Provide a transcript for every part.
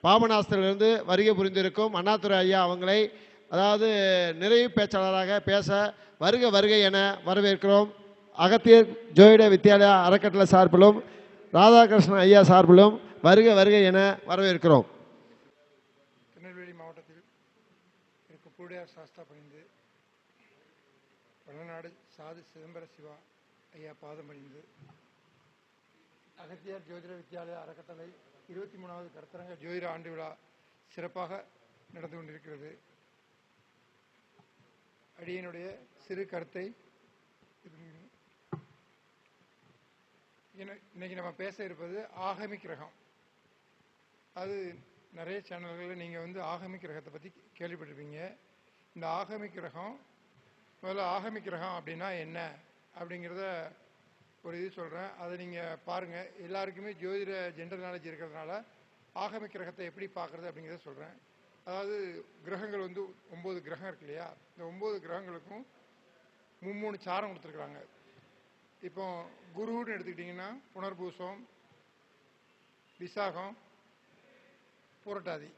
பாபநாசத்திலிருந்து வருகை புரிந்திருக்கும் அண்ணாதுரை ஐயா அவங்களை அதாவது நிறைவு பேச்சாளராக பேச வருக வருகை என வரவேற்கிறோம். அகத்தியர் ஜோதிட வித்யாலயா அறக்கட்டளை சார்பிலும் ராதாகிருஷ்ணன் ஐயா சார்பிலும் வருக வருகை என வரவேற்கிறோம். திருநெல்வேலி மாவட்டத்தில் இருக்கும் பூடையார் சாஸ்தா பணிந்து வடநாடு சாது சிதம்பர சிவா ஐயா பாதம் பணிந்து அகத்தியர் ஜோதிட வித்யாலயா அறக்கட்டளை 23வது கருத்தரங்க ஜோதிட ஆண்டு விழா சிறப்பாக நடந்து கொண்டிருக்கிறது. அடியனுடைய சிறு கருத்தை இன்னைக்கு நம்ம பேச இருப்பது ஆகமி கிரகம். அது நிறைய சேனல்களில் நீங்கள் ஆகமி கிரகத்தை பற்றி கேள்விப்பட்டிருப்பீங்க. இந்த ஆகமி கிரகம் முதல்ல ஆகமி கிரகம் அப்படின்னா என்ன அப்படிங்கிறத ஒரு இது சொல்கிறேன். அதை நீங்கள் பாருங்கள். எல்லாருக்குமே ஜோதிட ஜென்ரல் நாலேஜ் இருக்கிறதுனால ஆகமி கிரகத்தை எப்படி பார்க்குறது அப்படிங்கிறத சொல்கிறேன். அதாவது கிரகங்கள் 9 கிரகம் இருக்கு இல்லையா? இந்த 9 கிரகங்களுக்கும் 3 சாரம் கொடுத்துருக்குறாங்க. இப்போ குருன்னு எடுத்துக்கிட்டிங்கன்னா புனர்பூசம், விசாகம், புரட்டாதி.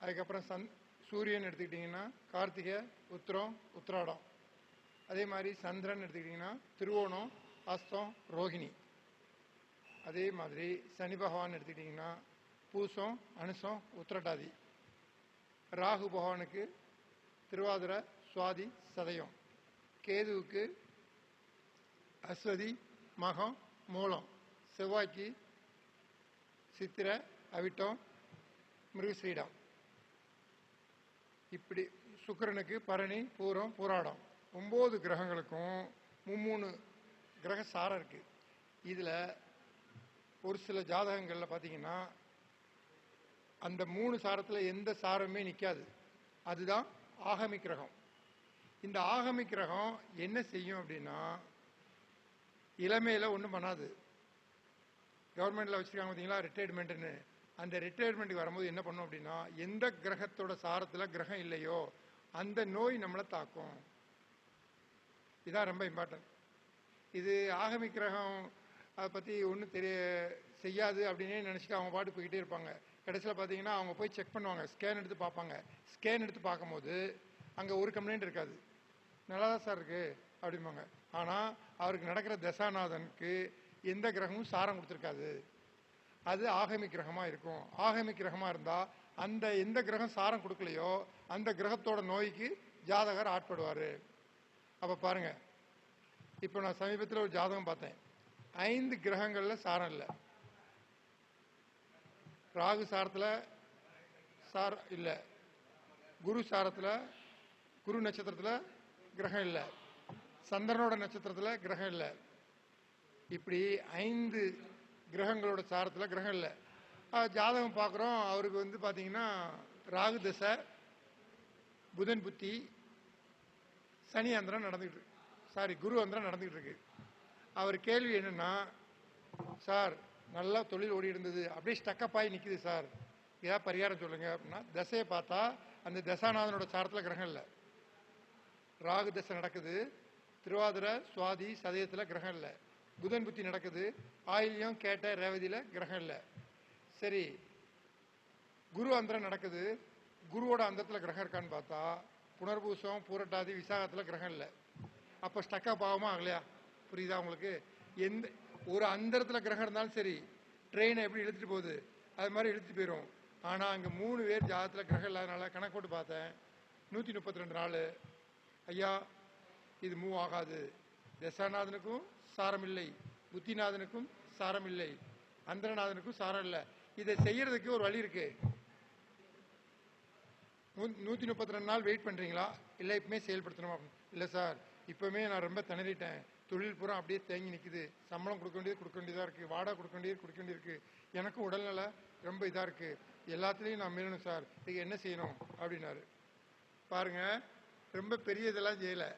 அதுக்கப்புறம் சூரியன் எடுத்துக்கிட்டிங்கன்னா கார்த்திகை, உத்திரம், உத்திராடம். அதே மாதிரி சந்திரன் எடுத்துக்கிட்டிங்கன்னா திருவோணம், அஸ்தம், ரோகிணி. அதே மாதிரி சனி பகவான் எடுத்துக்கிட்டிங்கன்னா பூசம், அனுசம், உத்திரட்டாதி. ராகு பகவானுக்கு திருவாதிரை, சுவாதி, சதயம். கேதுவுக்கு அஸ்வதி, மகம், மூலம். செவ்வாய்க்கு சித்திர, அவிட்டம், மிருகஸ்ரீடம். இப்படி சுக்கிரனுக்கு பரணி, பூரம், பூராடம். 9 கிரகங்களுக்கும் 3 கிரக சாரம் இருக்கு. இதில் ஒரு சில ஜாதகங்களில் பார்த்தீங்கன்னா அந்த 3 சாரத்தில் எந்த சாரமே நிற்காது. அதுதான் ஆகமி கிரகம். இந்த ஆகமி கிரகம் என்ன செய்யும் அப்படின்னா இளமையில் ஒன்றும் பண்ணாது. கவர்மெண்ட்டில் வச்சுருக்காங்க பார்த்தீங்களா ரிட்டையர்மெண்ட்டுன்னு. அந்த ரிட்டையர்மெண்ட்டுக்கு வரும்போது என்ன பண்ணும் அப்படின்னா எந்த கிரகத்தோட சாரத்தில் கிரகம் இல்லையோ அந்த நோய் நம்மளை தாக்கும். இதுதான் ரொம்ப இம்பார்ட்டன்ட். இது ஆகமி கிரகம் அதை பற்றி ஒன்றும் செய்யாது அப்படின்னே நினச்சிட்டு அவங்க பாட்டு போய்கிட்டே இருப்பாங்க. கடைசியில் பார்த்தீங்கன்னா அவங்க போய் செக் பண்ணுவாங்க, ஸ்கேன் எடுத்து பார்ப்பாங்க. ஸ்கேன் எடுத்து பார்க்கும்போது அங்கே ஒரு கம்ப்ளைண்ட் இருக்காது, நல்லா தான் சார் இருக்குது அப்படிம்பாங்க. ஆனால் அவருக்கு நடக்கிற தசாநாதனுக்கு எந்த கிரகமும் சாரம் கொடுத்துருக்காது. அது ஆகமி கிரகமாக இருக்கும். ஆகமி கிரகமாக இருந்தால் அந்த எந்த கிரகம் சாரம் கொடுக்கலையோ அந்த கிரகத்தோட நோய்க்கு ஜாதகர் ஆட்படுவார். அப்போ பாருங்கள், இப்போ நான் சமீபத்தில் ஒரு ஜாதகம் பார்த்தேன். 5 கிரகங்களில் சாரம் இல்லை. ராகு சாரத்தில் சாரம் இல்லை, குரு சாரத்தில் குரு நட்சத்திரத்தில் கிரகம் இல்லை, சந்திரனோட நட்சத்திரத்தில் கிரகம் இல்லை. இப்படி 5 கிரகங்களோட சாரத்தில் கிரகம் இல்லை. ஜாதகம் பார்க்குறோம். அவருக்கு பார்த்தீங்கன்னா ராகு தசை, புதன் புத்தி, சனி அந்தரம் நடந்துகிட்டு இருக்கு, குரு அந்தரம் நடந்துகிட்டு இருக்கு. அவர் கேள்வி என்னன்னா, சார் நல்லா தொழில் ஓடி இருந்தது, அப்படியே ஸ்டக்கப் ஆகி நிற்குது சார், ஏதாவது பரிகாரம் சொல்லுங்க அப்படின்னா, தசையை பார்த்தா அந்த தசாநாதனோட சாரத்தில் கிரகம் இல்லை. ராகு தசை நடக்குது, திருவாதிரை, சுவாதி, சதயத்தில் கிரகம் இல்லை. புதன் புத்தி நடக்குது, ஆயில்யம், கேட்ட, ரேவதியில் கிரகம் இல்லை. சரி, குரு அந்தரம் நடக்குது, குருவோட அந்தரத்தில் கிரகம் இருக்கான்னு பார்த்தா புனர்பூசம், பூரட்டாதி, விசாகத்தில் கிரகம் இல்லை. அப்போ ஸ்டக்கப் ஆகுமா ஆகலையா? புரியுதா உங்களுக்கு? எந்த ஒரு அந்தரத்தில் கிரகம் இருந்தாலும் சரி, ட்ரெயினை எப்படி இழுத்துட்டு போகுது அது மாதிரி இழுத்துட்டு போயிடும். ஆனால் அங்கே 3 பேர் ஜாதகத்தில் கிரகம் இல்லாதனால கணக்கு போட்டு பார்த்தேன், 132 நாள். ஐயா இது மூவ் ஆகாது. தசாநாதனுக்கும் சாரம் இல்லை, புத்திநாதனுக்கும் சாரம் இல்லை, அந்தரநாதனுக்கும் சாரம் இல்லை. இதை செய்யறதுக்கு ஒரு வழி இருக்கு. 132 நாள் வெயிட் பண்ணுறீங்களா? இல்லை இப்பவுமே செயல்படுத்தணுமா? இல்லை சார், இப்போவுமே நான் ரொம்ப திணறிட்டேன், தொழில் பூரா அப்படியே தேங்கி நிற்குது, சம்பளம் கொடுக்க வேண்டியதாக இருக்குது, வாடகை கொடுக்க வேண்டியிருக்கு, எனக்கும் உடல்நல ரொம்ப இதாக இருக்குது, எல்லாத்துலேயும் நான் மீறணும் சார், இதுக்கு என்ன செய்யணும் அப்படின்னாரு. பாருங்கள், ரொம்ப பெரிய இதெல்லாம் செய்யலை,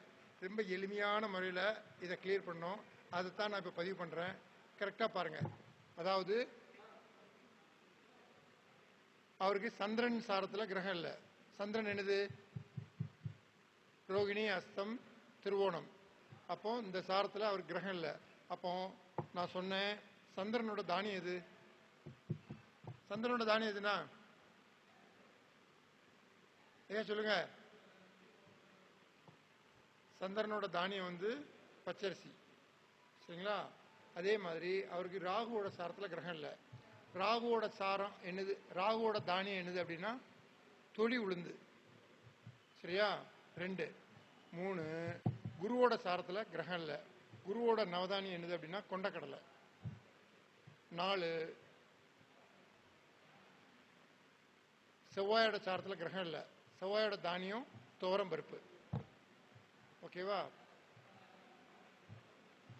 ரொம்ப எளிமையான முறையில் இதை கிளியர் பண்ணோம். அதைத்தான் நான் இப்போ பதிவு பண்ணுறேன். கரெக்டாக பாருங்கள். அதாவது அவருக்கு சந்திரன் சாரத்தில் கிரகம் இல்லை. சந்திரன் என்னது? ரோகிணி, அஸ்தம், திருவோணம். அப்போ இந்த சாரத்தில் அவருக்கு கிரகம் இல்லை. அப்போ நான் சொன்னேன், சந்திரனோட தானியம் எது? சந்திரனோட தானியம் எதுனா ஏன் சொல்லுங்க. சந்திரனோட தானியம் வந்து பச்சரிசி, சரிங்களா? அதே மாதிரி அவருக்கு ராகுவோட சாரத்தில் கிரகம் இல்லை. ராகுவோட சாரம் என்னது, ராகுவோட தானியம் என்னது அப்படின்னா தொழி உளுந்து, சரியா? 2. 3, குருவோட சாரத்தில் கிரகம் இல்லை. குருவோட நவதானியம் என்னது அப்படின்னா கொண்டக்கடலை. 4, செவ்வாயோட சாரத்தில் கிரகம் இல்லை. செவ்வாயோட தானியம் துவரம் பருப்பு, ஓகேவா?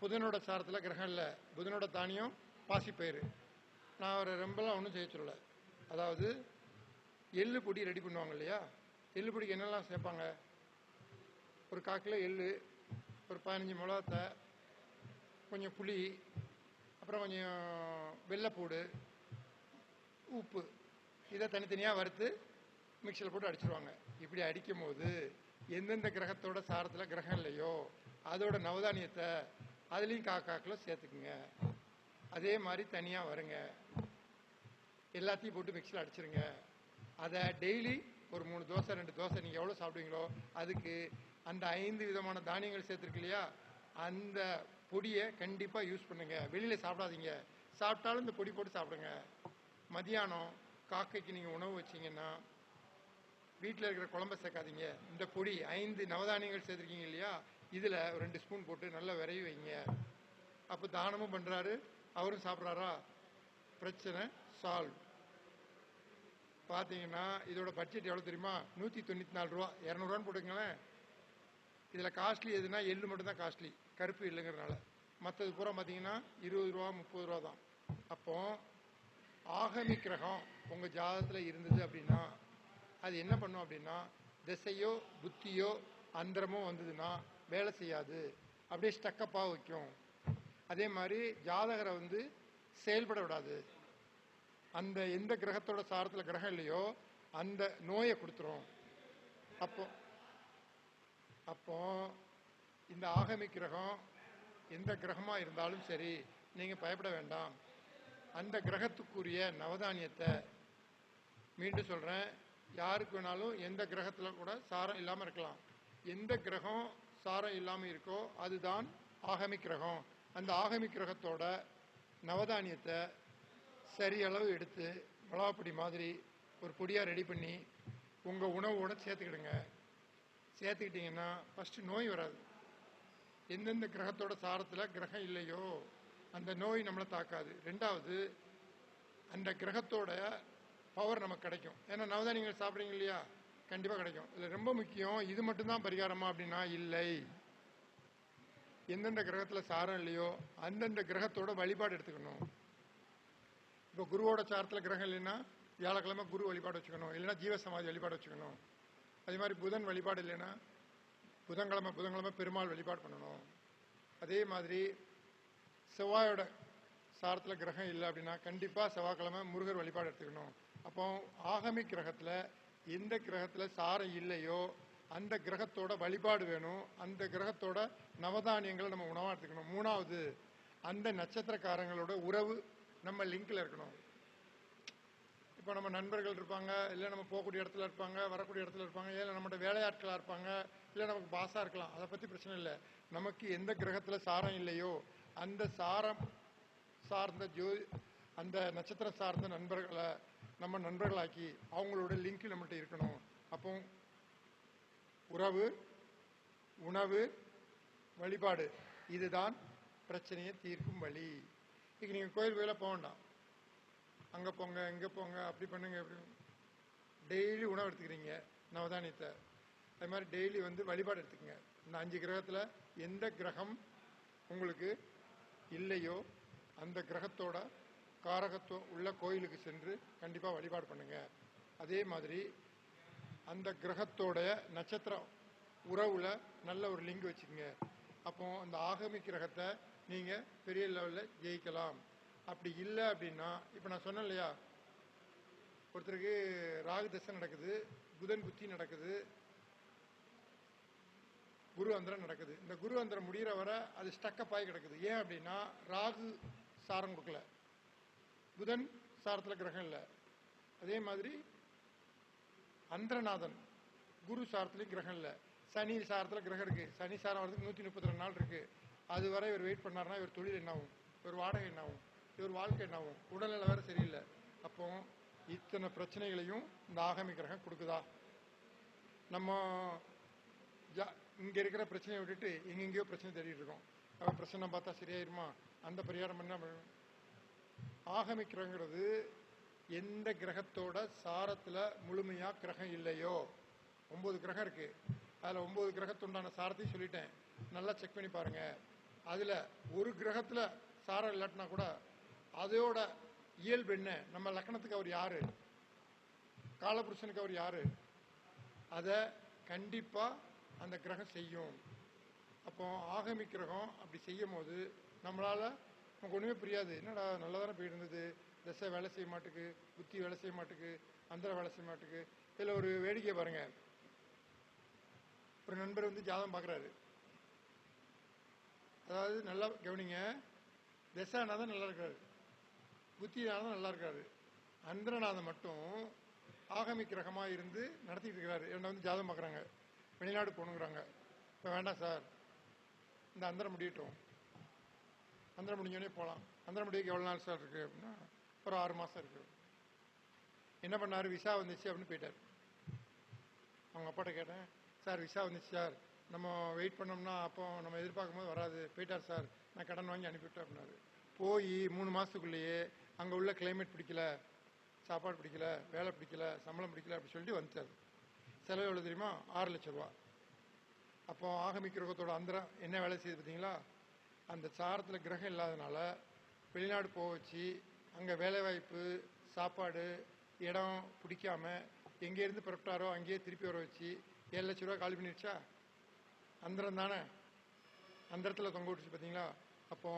புதனோட சாரத்தில் கிரகம் இல்லை. புதனோட தானியம் பாசிப்பயிறு. நான் ஒரு ரொம்பலாம் ஒன்றும் செய்ய சொல்லலை. அதாவது எள்ளு பொடி ரெடி பண்ணுவாங்க இல்லையா? எள்ளு பொடிக்கு என்னெல்லாம் சேர்ப்பாங்க? ஒரு 1/4 கிலோ எள்ளு, ஒரு 15 மிளகாத்தை, கொஞ்சம் புளி, அப்புறம் கொஞ்சம் வெள்ளைப்பூடு, உப்பு, இதை தனித்தனியாக வறுத்து மிக்சியில் போட்டு அடிச்சிருவாங்க. இப்படி அடிக்கும் போது எந்தெந்த கிரகத்தோட சாரத்தில் கிரகம் இல்லையோ அதோட நவதானியத்தை அதுலேயும் 1/4 கிலோ சேர்த்துக்குங்க. அதே மாதிரி தனியாக வருங்க, எல்லாத்தையும் போட்டு மிக்சியில் அடிச்சிருங்க. அதை டெய்லி ஒரு 3 தோசை 2 தோசை நீங்கள் எவ்வளோ சாப்பிடுவீங்களோ அதுக்கு அந்த 5 விதமான தானியங்கள் சேர்த்துருக்கு இல்லையா, அந்த பொடியை கண்டிப்பாக யூஸ் பண்ணுங்க. வெளியில் சாப்பிடாதீங்க. சாப்பிட்டாலும் இந்த பொடி போட்டு சாப்பிடுங்க. மதியானம் காக்கைக்கு நீங்கள் உணவு வச்சிங்கன்னா வீட்டில் இருக்கிற குழம்பை சேர்க்காதீங்க. இந்த பொடி 5 நவதானியங்கள் சேர்த்துருக்கீங்க இல்லையா, இதில் 2 ஸ்பூன் போட்டு நல்லா விரைவி வைங்க. அப்போ தானமும் பண்ணுறாரு, அவரும் சாப்பிட்றாரா, பிரச்சனை சால்வ். பார்த்தீங்கன்னா இதோட பட்ஜெட் எவ்வளோ தெரியுமா? 194 ரூபா. 200 போட்டுக்கங்களேன். இதில் காஸ்ட்லி எதுனா எள்ளு மட்டும்தான் காஸ்ட்லி, கருப்பு எள்ளுங்கிறதுனால. மற்றது பூரா பார்த்தீங்கன்னா 20 ரூபா 30 ரூபா தான். அப்போ ஆகமி கிரகம் உங்கள் ஜாதகத்தில் இருந்தது அப்படின்னா அது என்ன பண்ணும் அப்படின்னா, திசையோ புத்தியோ அந்தரமோ வந்ததுன்னா வேலை செய்யாது, அப்படியே ஸ்டக்கப்பாக வைக்கும். அதே மாதிரி ஜாதகரை வந்து செயல்பட விடாது. அந்த எந்த கிரகத்தோட சாரத்தில் கிரகம் இல்லையோ அந்த நோயை கொடுத்துரும். அப்போ இந்த ஆகமி கிரகம் எந்த கிரகமாக இருந்தாலும் சரி, நீங்கள் பயப்பட வேண்டாம். அந்த கிரகத்துக்குரிய நவதானியத்தை மீண்டும் சொல்கிறேன், யாருக்கு வேணாலும் எந்த கிரகத்தில் கூட சாரம் இல்லாமல் இருக்கலாம். எந்த கிரகம் சாரம் இல்லாமல் இருக்கோ அதுதான் ஆகமி கிரகம். அந்த ஆகமி கிரகத்தோட நவதானியத்தை சரியளவு எடுத்து மிளகாப்பொடி மாதிரி ஒரு பொடியாக ரெடி பண்ணி உங்கள் உணவோட சேர்த்துக்கிடுங்க. சேர்த்துக்கிட்டிங்கன்னா ஃபஸ்ட்டு நோய் வராது. எந்தெந்த கிரகத்தோட சாரத்தில் கிரகம் இல்லையோ அந்த நோய் நம்மளை தாக்காது. 2வது, அந்த கிரகத்தோட பவர் நமக்கு கிடைக்கும். ஏன்னா நவதானியங்கள் சாப்பிட்றீங்க இல்லையா, கண்டிப்பாக கிடைக்கும். இதில் ரொம்ப முக்கியம், இது மட்டும்தான் பரிகாரமா அப்படின்னா இல்லை. எந்தெந்த கிரகத்தில் சாரம் இல்லையோ அந்தந்த கிரகத்தோட வழிபாடு எடுத்துக்கணும். இப்போ குருவோட சாரத்தில் கிரகம் இல்லைன்னா வியாழக்கிழமை குரு வழிபாடு வச்சுக்கணும், இல்லைன்னா ஜீவசமாதி வழிபாடு வச்சுக்கணும். அதே மாதிரி புதன் வழிபாடு இல்லைன்னா புதன்கிழமை பெருமாள் வழிபாடு பண்ணணும். அதே மாதிரி செவ்வாயோட சாரத்தில் கிரகம் இல்லை அப்படின்னா கண்டிப்பாக செவ்வாய்க்கிழமை முருகர் வழிபாடு எடுத்துக்கணும். அப்போ ஆகமி கிரகத்தில் எந்த கிரகத்தில் சாரம் இல்லையோ அந்த கிரகத்தோட வழிபாடு வேணும். அந்த கிரகத்தோட நவதானியங்களை நம்ம உணவாக எடுத்துக்கணும். 3வது, அந்த நட்சத்திரக்காரங்களோட உறவு நம்ம லிங்கில் இருக்கணும். இப்போ நம்ம நண்பர்கள் இருப்பாங்க, இல்லை நம்ம போகக்கூடிய இடத்துல இருப்பாங்க, வரக்கூடிய இடத்துல இருப்பாங்க, இல்லை நம்மளோட வேலையாட்களாக இருப்பாங்க, இல்லை நமக்கு பாஸாக இருக்கலாம். அதை பற்றி பிரச்சனை இல்லை. நமக்கு எந்த கிரகத்தில் சாரம் இல்லையோ அந்த சாரம் சார்ந்த அந்த நட்சத்திரம் சார்ந்த நண்பர்களை நம்ம நண்பர்களாக்கி அவங்களோட லிங்க் நம்மகிட்ட இருக்கணும். அப்போ உறவு, உணவு, வழிபாடு, இதுதான் பிரச்சனையை தீர்க்கும் வழி. இன்னைக்கு நீங்கள் கோயிலுக்கு போக வேண்டாம், அங்கே போங்க இங்கே போங்க அப்படி பண்ணுங்க எப்படி. டெய்லி உணவு எடுத்துக்கிறீங்க நவதானியத்தை, அது மாதிரி டெய்லி வழிபாடு எடுத்துக்கங்க. இந்த 5 கிரகத்தில் எந்த கிரகம் உங்களுக்கு இல்லையோ அந்த கிரகத்தோட காரகத்துவம் உள்ள கோயிலுக்கு சென்று கண்டிப்பாக வழிபாடு பண்ணுங்க. அதே மாதிரி அந்த கிரகத்தோட நட்சத்திரம் உறவுல நல்ல ஒரு லிங்க் வச்சுக்கோங்க. அப்போ அந்த ஆகமி கிரகத்தை நீங்கள் பெரிய லெவலில் ஜெயிக்கலாம். அப்படி இல்லை அப்படின்னா, இப்போ நான் சொன்னேன் இல்லையா, ஒருத்தருக்கு ராகு தசை நடக்குது, புதன் புத்தி நடக்குது, குரு அந்தரம் நடக்குது. இந்த குரு அந்தரம் முடிகிற வரை அது ஸ்டக்கப் ஆகி கிடக்குது. ஏன் அப்படின்னா ராகு சாரம் கொடுக்கல, புதன் சாரத்தில் கிரகம் இல்லை, அதே மாதிரி அந்திரநாதன் குரு சாரத்துலேயும் கிரகம் இல்லை, சனி சாரத்தில் கிரகம் இருக்கு. சனி சாரம் வரதுக்கு 132 நாள் இருக்கு. அது வரை இவர் வெயிட் பண்ணார்னா இவர் தொழில் என்ன ஆகும், இவர் வாடகை என்ன ஆகும், இவர் வாழ்க்கை என்ன ஆகும், உடல்நிலை வேற சரியில்லை. அப்போ இத்தனை பிரச்சனைகளையும் இந்த ஆகமி கிரகம் கொடுக்குதா? நம்ம இங்க இருக்கிற பிரச்சனையை விட்டுட்டு எங்கெங்கேயோ பிரச்சனை தேடிட்டு இருக்கோம். அவ பிரச்சனை பார்த்தா சரியாயிருமா, அந்த பரிகாரம் என்ன பண்ணணும்? ஆகமி கிரகங்கிறது எந்த கிரகத்தோட சாரத்துல முழுமையா கிரகம் இல்லையோ, 9 கிரகம் இருக்கு, அதுல 9 கிரகத்துண்டான சாரத்தையும் சொல்லிட்டேன், நல்லா செக் பண்ணி பாருங்க. அதுல ஒரு கிரகத்துல சாரம் இல்லாட்டினா கூட அதோட இயல்பு என்ன, நம்ம லக்னத்துக்கு அவர் யாரு, காலபுருஷனுக்கு அவர் யாரு, அதை கண்டிப்பா அந்த கிரகம் செய்யும். அப்போ ஆகமி கிரகம் அப்படி செய்யும் போது நம்மளால நமக்கு ஒண்ணுமே புரியாது. என்னடா நல்லா தானே போயிட்டு இருந்தது, தசை வேலை செய்ய மாட்டுக்கு, புத்தி வேலை செய்ய மாட்டுக்கு, அந்தர வேலை செய்ய மாட்டுக்கு. இதுல ஒரு வேடிக்கை பாருங்க. ஒரு நண்பர் வந்து ஜாதகம் பார்க்குறாரு. அதாவது நல்லா கவனிங்க, தசாநாதன் நல்லா இருக்காரு, புத்திநாதன் நல்லா இருக்காரு, அந்திரநாதன் மட்டும் ஆகமி கிரகமாக இருந்து நடத்திட்டு இருக்கிறாரு. என்னை வந்து ஜாதகம் பார்க்குறாங்க, வெளிநாடு போகணுங்கிறாங்க. இப்போ வேண்டாம் சார், இந்த அந்தரம் முடியட்டும், அந்தரம் முடிஞ்சோடனே போகலாம். அந்தரம் முடிவுக்கு எவ்வளோ நாள் சார் இருக்குது அப்படின்னா, ஒரு 6 மாதம் இருக்குது. என்ன பண்ணார், விசா வந்துச்சு அப்படின்னு போயிட்டார். அவங்க அப்பாட்ட கேட்டேன், சார் விசா வந்துச்சு சார், நம்ம வெயிட் பண்ணோம்னா அப்போ நம்ம எதிர்பார்க்கும் போது வராது, போயிட்டார் சார், நான் கடன் வாங்கி அனுப்பிவிட்டேன் அப்படின்னாரு. போய் 3 மாதத்துக்குள்ளேயே அங்கே உள்ள கிளைமேட் பிடிக்கல, சாப்பாடு பிடிக்கல, வேலை பிடிக்கல, சம்பளம் பிடிக்கல அப்படி சொல்லிட்டு வந்துட்டார். செலவு எவ்வளோ தெரியுமா, 6 லட்ச ரூபா. அப்போ ஆகமி கிரகத்தோட அந்தரம் என்ன வேலை செய்யுது பார்த்தீங்களா? அந்த சாரத்தில் கிரகம் இல்லாதனால வெளிநாடு போக வச்சு அங்கே வேலைவாய்ப்பு, சாப்பாடு, இடம் பிடிக்காம எங்கேருந்து புறப்பட்டாரோ அங்கேயே திருப்பி வர வச்சு 7 லட்ச ரூபா காலி பண்ணிடுச்சா? அந்தரம் தானே, அந்தரத்தில் தொங்க விட்டுச்சு பார்த்தீங்களா? அப்போ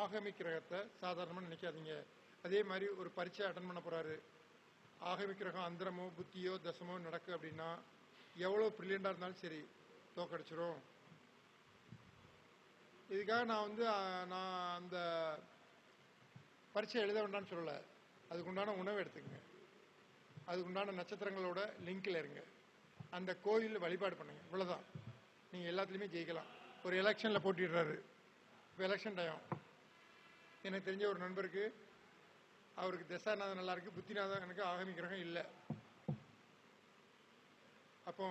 ஆகமி கிரகத்தை சாதாரணமாக நினைக்காதீங்க. அதே மாதிரி ஒரு பரீட்சை அட்டன் பண்ண போறாரு, ஆகமி கிரகம் அந்தரமோ புத்தியோ தசமோ நடக்கு அப்படின்னா எவ்வளோ ப்ரில்லியண்டாக இருந்தாலும் சரி தோக்கடிச்சிரும். இதுக்காக நான் அந்த பரீட்சை எழுத வேண்டாம்னு சொல்லலை, அதுக்குண்டான உணவு எடுத்துக்கங்க, அதுக்குண்டான நட்சத்திரங்களோட லிங்கில் இருங்க, அந்த கோயிலில் வழிபாடு பண்ணுங்க, இவ்வளோதான். நீங்கள் எல்லாத்துலேயுமே ஜெயிக்கலாம். ஒரு எலெக்ஷனில் போட்டிடுறாரு, இப்போ எலெக்ஷன் டைம். எனக்கு தெரிஞ்ச ஒரு நண்பருக்கு, அவருக்கு தசாநாதன் நல்லா இருக்கு, புத்திநாதன் எனக்கு ஆகமி கிரகம் இல்லை. அப்போ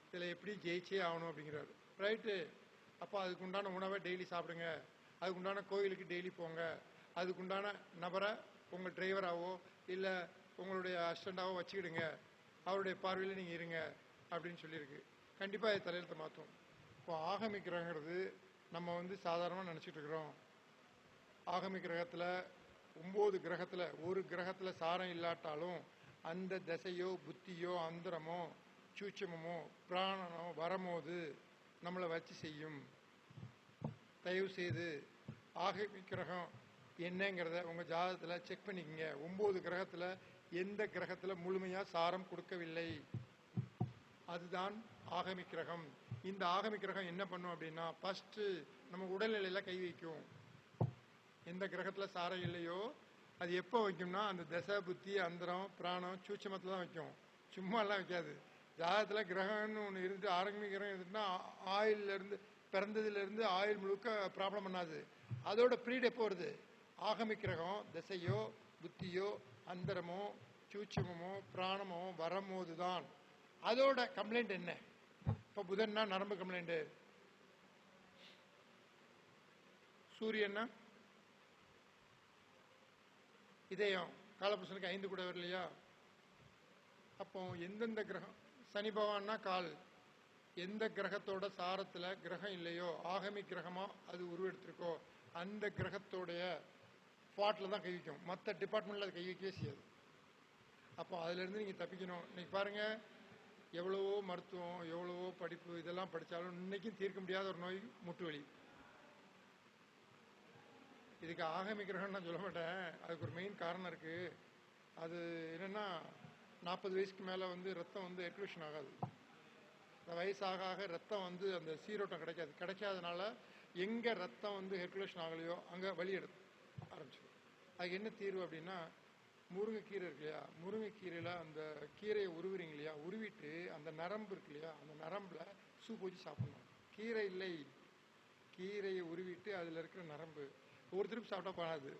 இதில் எப்படி ஜெயிச்சே ஆகணும் அப்படிங்கிறாரு. ரைட்டு, அப்போ அதுக்குண்டான உணவை டெய்லி சாப்பிடுங்க, அதுக்குண்டான கோயிலுக்கு டெய்லி போங்க, அதுக்குண்டான நபரை உங்கள் டிரைவராகவோ இல்லை உங்களுடைய அசிஸ்டண்டாவோ வச்சுக்கிடுங்க, அவருடைய பார்வையில் நீங்கள் இருங்க அப்படின்னு சொல்லியிருக்கு. கண்டிப்பாக அது தலையெழுத்தை மாற்றும். இப்போ ஆகமி கிரகங்கிறது நம்ம வந்து சாதாரணமாக நினச்சிட்டு இருக்கிறோம். ஆகமி கிரகத்தில் 9 கிரகத்தில் ஒரு கிரகத்தில் சாரம் இல்லாட்டாலும் அந்த தசையோ புத்தியோ அந்தரமோ சூட்சமோ பிராணனோ வரும்போது நம்மளை வச்சு செய்யும். தயவு செய்து ஆகமி கிரகம் என்னங்கிறத உங்கள் ஜாதகத்தில் செக் பண்ணிக்கங்க. 9 கிரகத்தில் எந்த கிரகத்தில் முழுமையாக சாரம் கொடுக்கவில்லை, அதுதான் ஆகமி கிரகம். இந்த ஆகமி கிரகம் என்ன பண்ணும் அப்படின்னா, ஃபஸ்ட்டு நம்ம உடல்நிலையில் கை வைக்கும். எந்த கிரகத்தில் சாரம் இல்லையோ அது எப்போ வைக்கும்னா அந்த தசை புத்தி அந்தரம் பிராணம் சூட்சமத்தில் தான் வைக்கும், சும்மாலாம் வைக்காது. ஜாதகத்தில் கிரகம்னு ஒன்று இருந்து ஆகமி கிரகம் இருந்துச்சுன்னா ஆயிலிருந்து பிறந்ததுலேருந்து ஆயில் முழுக்க ப்ராப்ளம் பண்ணாது. அதோட ப்ரீட் எப்போ வருது, ஆகமி கிரகம் தசையோ புத்தியோ அந்தரமோ சூட்சமோ பிராணமோ வரும்போது தான் அதோட கம்ப்ளைண்ட் என்ன. இப்போ புதன்னா நரம்பு கம்ப்ளைண்ட்டு, சூரியன்னா இதயம், காலபுருஷனுக்கு 5 கூட வரலையா? அப்போ எந்தெந்த கிரகம், சனி பகவான்னா கால், எந்த கிரகத்தோட சாரத்தில் கிரகம் இல்லையோ ஆகமி கிரகமாக அது உருவெடுத்திருக்கோ அந்த கிரகத்தோடைய ஸ்பாட்டில் தான் கை வைக்கும், மற்ற டிபார்ட்மெண்ட்டில் அது கை வைக்கவே செய்யாது. அப்போ அதிலேருந்து நீங்கள் தப்பிக்கணும். இன்னைக்கு பாருங்கள், எவ்வளவோ மருத்துவம் எவ்வளவோ படிப்பு இதெல்லாம் படித்தாலும் இன்னைக்கும் தீர்க்க முடியாத ஒரு நோய் முட்டு வலி. இதுக்கு ஆகமி கிரகம்னு நான் சொல்ல மாட்டேன், அதுக்கு ஒரு மெயின் காரணம் இருக்குது. அது என்னென்னா 40 வயசுக்கு மேலே வந்து ரத்தம் வந்து எக்ஸ்க்ரூஷன் ஆகாது. இந்த வயசாக ஆக ரத்தம் வந்து அந்த சீரோட்டம் கிடைக்காதனால எங்கே ரத்தம் வந்து ஹெர்குலேஷன் ஆகலையோ அங்கே வலி எடுத்து ஆரம்பிச்சிடும். அதுக்கு என்ன தீர்வு அப்படின்னா, முருங்கைக்கீரை இருக்கு இல்லையா, முருங்கைக்கீரையில் அந்த கீரையை உருவுறீங்க இல்லையா, உருவிட்டு அந்த நரம்பு இருக்கு இல்லையா, அந்த நரம்பில் சூப் வச்சு சாப்பிடணும். கீரை இல்லை, கீரையை உருவிட்டு அதில் இருக்கிற நரம்பு. ஒரு திருப்பி சாப்பிட்டா போகாது,